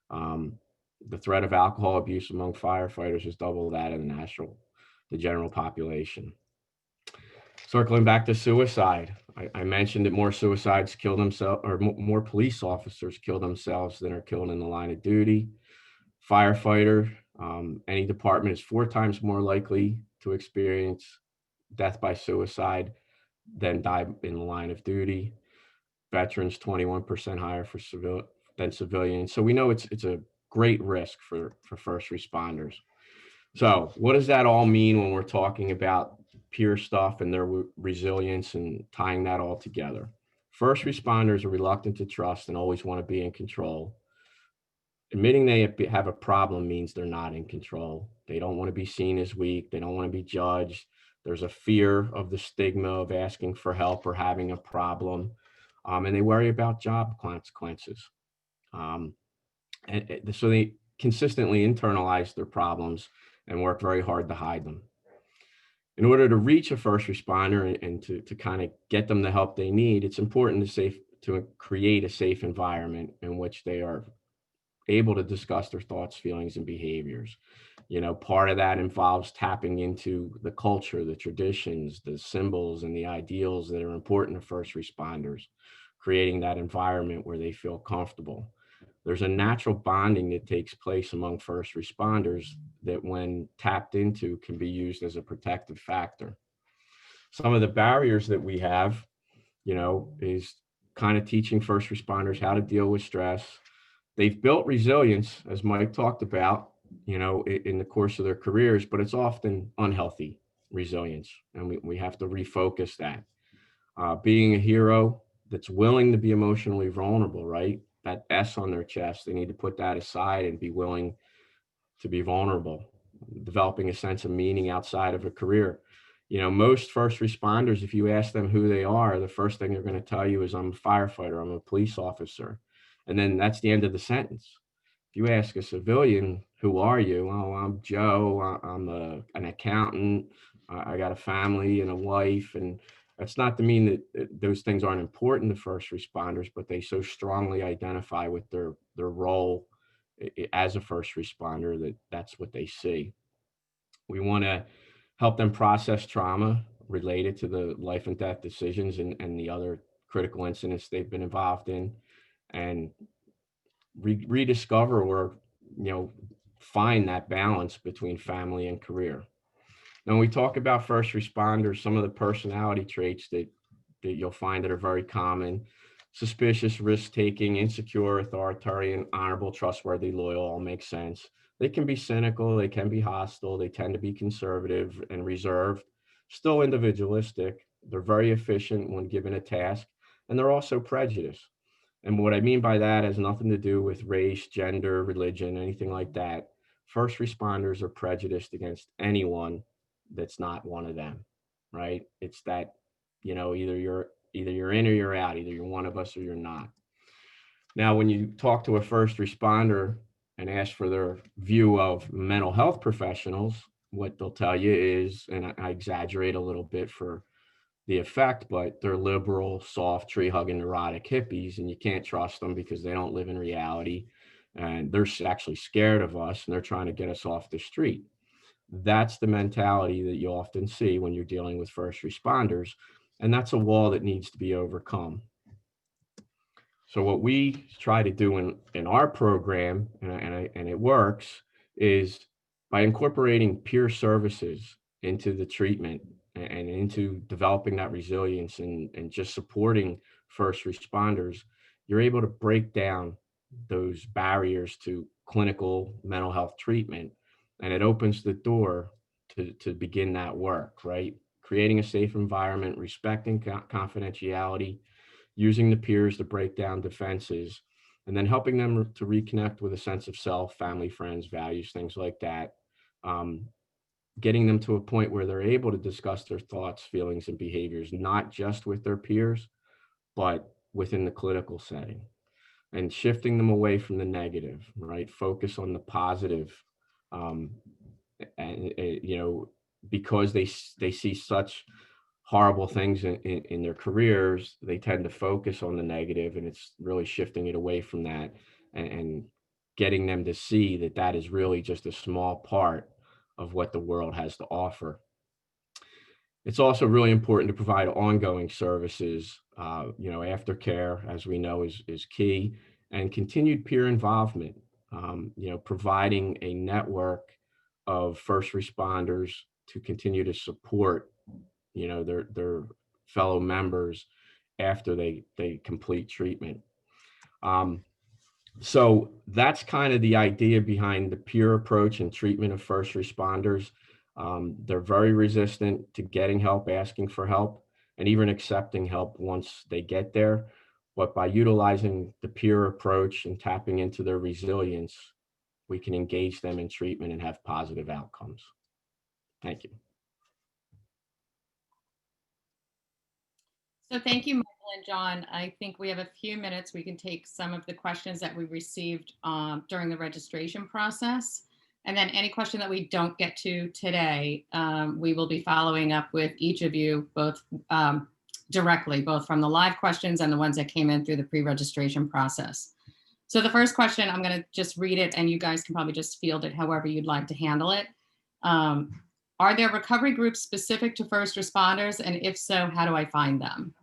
S20: The threat of alcohol abuse among firefighters is double that of the general population. Circling back to suicide, I mentioned that more suicides kill themselves, or more police officers kill themselves than are killed in the line of duty. Firefighter, any department is 4 times more likely to experience death by suicide than die in the line of duty. Veterans, 21% higher than civilians. So we know it's a great risk for first responders. So what does that all mean when we're talking about peer stuff and their resilience and tying that all together? First responders are reluctant to trust and always want to be in control. Admitting they have a problem means they're not in control. They don't want to be seen as weak. They don't want to be judged. There's a fear of the stigma of asking for help or having a problem. And they worry about job consequences. And so they consistently internalize their problems and work very hard to hide them. In order to reach a first responder and to kind of get them the help they need, it's important to create a safe environment in which they are able to discuss their thoughts, feelings, and behaviors. Part of that involves tapping into the culture, the traditions, the symbols, and the ideals that are important to first responders, creating that environment where they feel comfortable. There's a natural bonding that takes place among first responders that, when tapped into, can be used as a protective factor. Some of the barriers that we have, is kind of teaching first responders how to deal with stress. They've built resilience, as Mike talked about, in the course of their careers, but it's often unhealthy resilience. And we have to refocus that. Being a hero that's willing to be emotionally vulnerable, right? That S on their chest, they need to put that aside and be willing to be vulnerable, developing a sense of meaning outside of a career. Most first responders, if you ask them who they are, the first thing they're going to tell you is, I'm a firefighter, I'm a police officer. And then that's the end of the sentence. If you ask a civilian, who are you? Oh, I'm Joe, I'm an accountant, I got a family and a wife. And that's not to mean that those things aren't important to first responders, but they so strongly identify with their role as a first responder that's what they see. We want to help them process trauma related to the life and death decisions and the other critical incidents they've been involved in, and rediscover or find that balance between family and career. Now, when we talk about first responders, some of the personality traits that you'll find that are very common: suspicious, risk-taking, insecure, authoritarian, honorable, trustworthy, loyal, all make sense. They can be cynical, they can be hostile, they tend to be conservative and reserved, still individualistic. They're very efficient when given a task, and they're also prejudiced. And what I mean by that has nothing to do with race, gender, religion, anything like that. First responders are prejudiced against anyone that's not one of them, right? It's that, either you're in or you're out, either you're one of us or you're not. Now, when you talk to a first responder and ask for their view of mental health professionals, what they'll tell you is, and I exaggerate a little bit for the effect, but they're liberal, soft, tree-hugging, neurotic hippies, and you can't trust them because they don't live in reality, and they're actually scared of us, and they're trying to get us off the street. That's the mentality that you often see when you're dealing with first responders, and that's a wall that needs to be overcome. So what we try to do in our program, and it works, is By incorporating peer services into the treatment and into developing that resilience and just supporting first responders, you're able to break down those barriers to clinical mental health treatment. And it opens the door to begin that work, right? Creating a safe environment, respecting confidentiality, using the peers to break down defenses, and then helping them to reconnect with a sense of self, family, friends, values, things like that. Getting them to a point where they're able to discuss their thoughts, feelings, and behaviors, not just with their peers, but within the clinical setting, and shifting them away from the negative, right? Focus on the positive. Because they see such horrible things in their careers, they tend to focus on the negative, and it's really shifting it away from that and getting them to see that that is really just a small part of what the world has to offer. It's also really important to provide ongoing services. Aftercare, as we know, is key, and continued peer involvement. Providing a network of first responders to continue to support, their fellow members after they complete treatment. So that's kind of the idea behind the peer approach and treatment of first responders. They're very resistant to getting help, asking for help, and even accepting help once they get there. But by utilizing the peer approach and tapping into their resilience, we can engage them in treatment and have positive outcomes. Thank you.
S1: So thank you, Michael and John. I think we have a few minutes. We can take some of the questions that we received during the registration process. And then any question that we don't get to today, we will be following up with each of you, both directly, both from the live questions and the ones that came in through the pre-registration process. So the first question, I'm going to just read it, and you guys can probably just field it however you'd like to handle it. Are there recovery groups specific to first responders? And if so, how do I find them?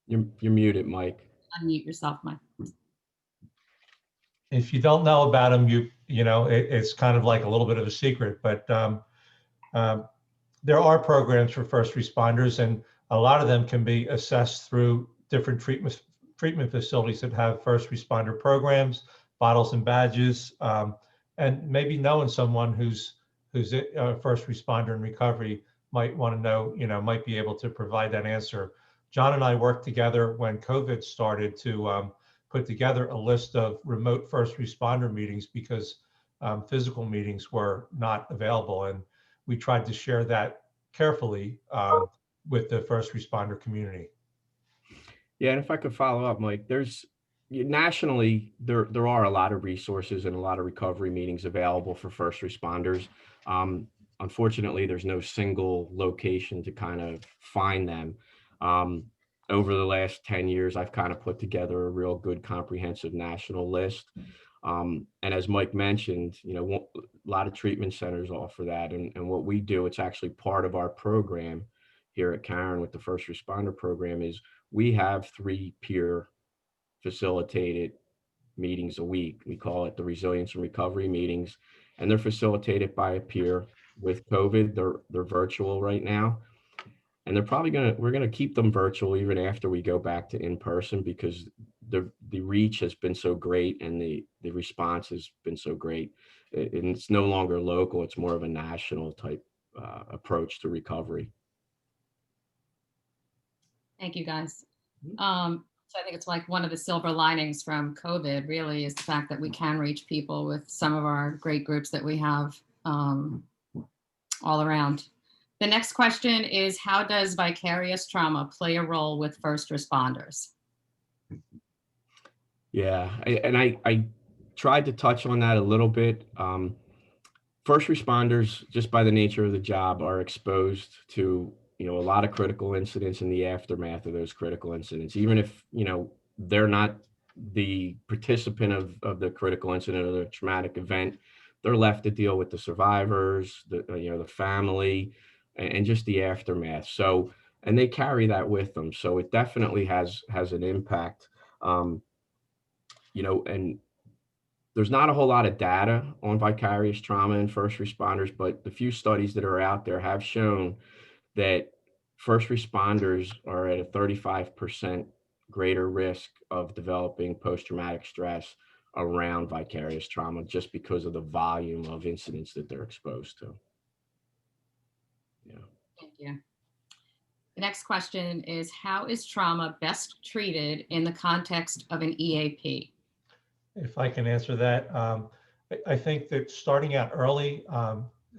S20: You're muted, Mike.
S1: Unmute yourself, Mike.
S2: If you don't know about them, it's kind of like a little bit of a secret, but there are programs for first responders, and a lot of them can be assessed through different treatment facilities that have first responder programs, bottles and badges, and maybe knowing someone who's a first responder in recovery might want to know, might be able to provide that answer. John and I worked together when COVID started to put together a list of remote first responder meetings because physical meetings were not available. And we tried to share that carefully with the first responder community.
S20: Yeah, and if I could follow up, Mike, nationally, there are a lot of resources and a lot of recovery meetings available for first responders. Unfortunately, there's no single location to kind of find them. Over the last 10 years, I've kind of put together a real good comprehensive national list. And as Mike mentioned, a lot of treatment centers offer that. And what we do, it's actually part of our program here at Caron with the first responder program, is we have 3 peer facilitated meetings a week. We call it the Resilience and Recovery meetings, and they're facilitated by a peer. With COVID, they're virtual right now. And we're gonna keep them virtual even after we go back to in person, because the reach has been so great and the response has been so great. And it's no longer local, it's more of a national type approach to recovery.
S1: Thank you, guys. So I think it's like one of the silver linings from COVID really is the fact that we can reach people with some of our great groups that we have all around. The next question is, how does vicarious trauma play a role with first responders?
S20: Yeah, I tried to touch on that a little bit. First responders, just by the nature of the job, are exposed to a lot of critical incidents in the aftermath of those critical incidents. Even if they're not the participant of the critical incident or the traumatic event, they're left to deal with the survivors, the family, and just the aftermath. So, and they carry that with them. So it definitely has an impact. And there's not a whole lot of data on vicarious trauma in first responders, but the few studies that are out there have shown that first responders are at a 35% greater risk of developing post-traumatic stress around vicarious trauma just because of the volume of incidents that they're exposed to. Yeah.
S1: Thank you. The next question is, how is trauma best treated in the context of an EAP?
S2: If I can answer that, I think that starting out early,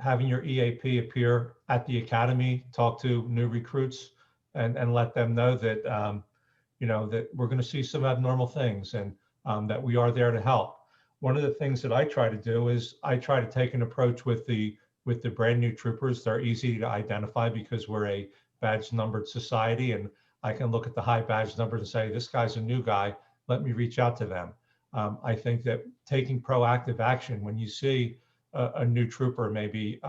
S2: having your EAP appear at the academy, talk to new recruits, and let them know that that we're going to see some abnormal things, and that we are there to help. One of the things that I try to do is I try to take an approach with the brand new troopers. They're easy to identify because we're a badge numbered society, and I can look at the high badge numbers and say, this guy's a new guy, let me reach out to them. I think that taking proactive action when you see a new trooper maybe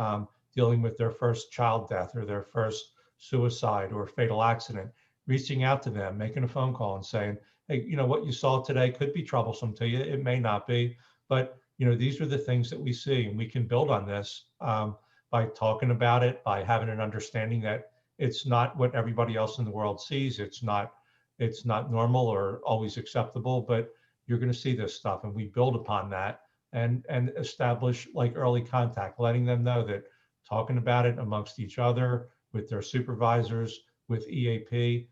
S2: dealing with their first child death or their first suicide or fatal accident, reaching out to them, making a phone call and saying, hey, what you saw today could be troublesome to you. It may not be, but these are the things that we see, and we can build on this by talking about it, by having an understanding that it's not what everybody else in the world sees. It's not normal or always acceptable, but you're going to see this stuff, and we build upon that and establish like early contact, letting them know that talking about it amongst each other, with their supervisors, with EAP,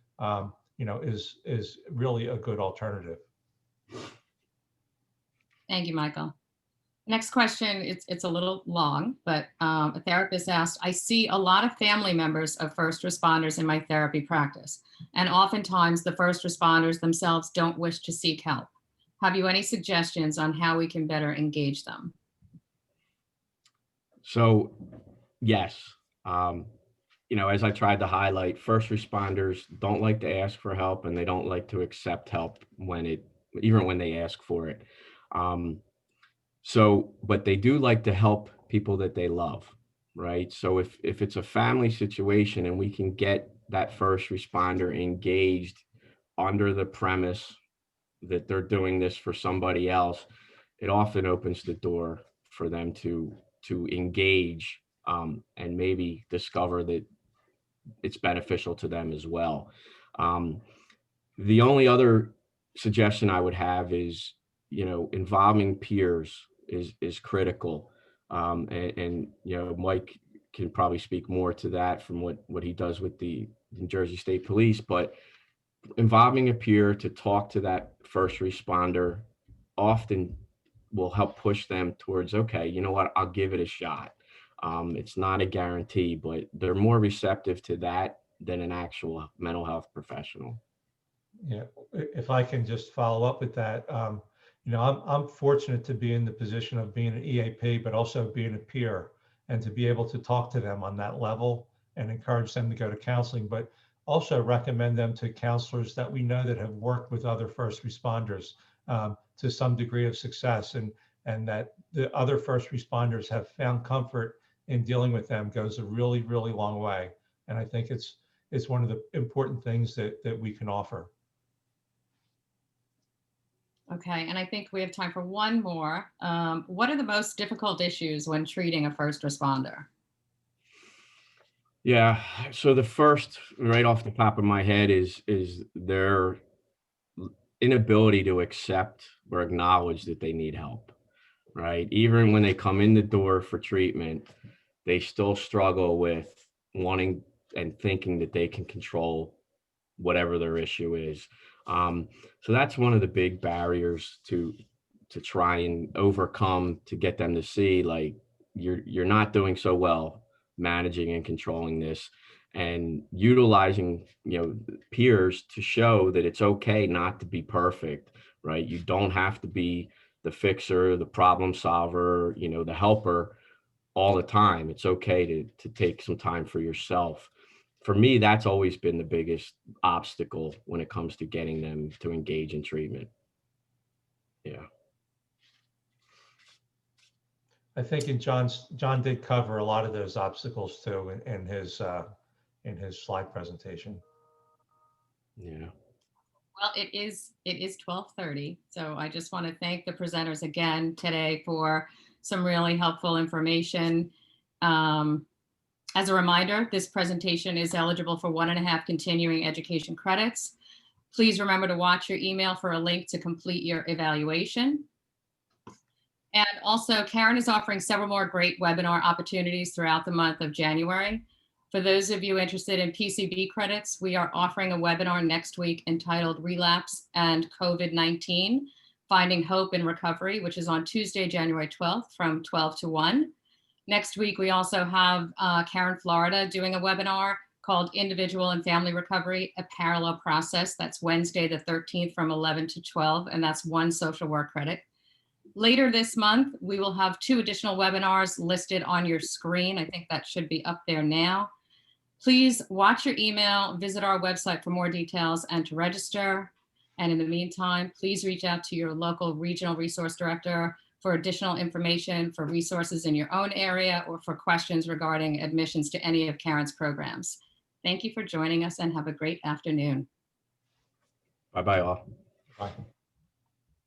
S2: is really a good alternative.
S1: Thank you, Michael. Next question, it's a little long, but a therapist asked, I see a lot of family members of first responders in my therapy practice, and oftentimes the first responders themselves don't wish to seek help. Have you any suggestions on how we can better engage them?
S20: So, yes. As I tried to highlight, first responders don't like to ask for help, and they don't like to accept help even when they ask for it. But they do like to help people that they love, right? So if it's a family situation and we can get that first responder engaged under the premise that they're doing this for somebody else, it often opens the door for them to engage and maybe discover that it's beneficial to them as well. The only other suggestion I would have is, involving peers is critical. And Mike can probably speak more to that from what he does with the New Jersey State Police, but involving a peer to talk to that first responder often will help push them towards, okay, you know what, I'll give it a shot. It's not a guarantee, but they're more receptive to that than an actual mental health professional.
S2: Yeah, if I can just follow up with that, I'm fortunate to be in the position of being an EAP, but also being a peer, and to be able to talk to them on that level and encourage them to go to counseling, but also recommend them to counselors that we know that have worked with other first responders to some degree of success, and that the other first responders have found comfort in dealing with them goes a really, really long way. And I think it's one of the important things that we can offer.
S1: Okay, and I think we have time for one more. What are the most difficult issues when treating a first responder?
S20: Yeah, so the first, right off the top of my head, is their inability to accept or acknowledge that they need help, right? Even when they come in the door for treatment, they still struggle with wanting and thinking that they can control whatever their issue is. So that's one of the big barriers to try and overcome, to get them to see, like, you're not doing so well managing and controlling this, and utilizing peers to show that it's okay not to be perfect, right? You don't have to be the fixer, the problem solver, the helper all the time. It's okay to take some time for yourself. For me, that's always been the biggest obstacle when it comes to getting them to engage in treatment. Yeah.
S2: I think John did cover a lot of those obstacles too in his slide presentation.
S20: Yeah.
S1: Well, it is 12:30, so I just want to thank the presenters again today for some really helpful information. As a reminder, this presentation is eligible for 1.5 continuing education credits. Please remember to watch your email for a link to complete your evaluation. And also, Caron is offering several more great webinar opportunities throughout the month of January. For those of you interested in PCB credits, we are offering a webinar next week entitled Relapse and COVID-19, Finding Hope in Recovery, which is on Tuesday, January 12th from 12 to 1. Next week, we also have Caron, Florida, doing a webinar called Individual and Family Recovery, a Parallel Process. That's Wednesday, the 13th from 11 to 12, and that's 1 social work credit. Later this month, we will have 2 additional webinars listed on your screen. I think that should be up there now. Please watch your email, visit our website for more details and to register. And in the meantime, please reach out to your local regional resource director for additional information, for resources in your own area, or for questions regarding admissions to any of Caron's programs. Thank you for joining us and have a great afternoon.
S20: Bye-bye all.
S2: Bye.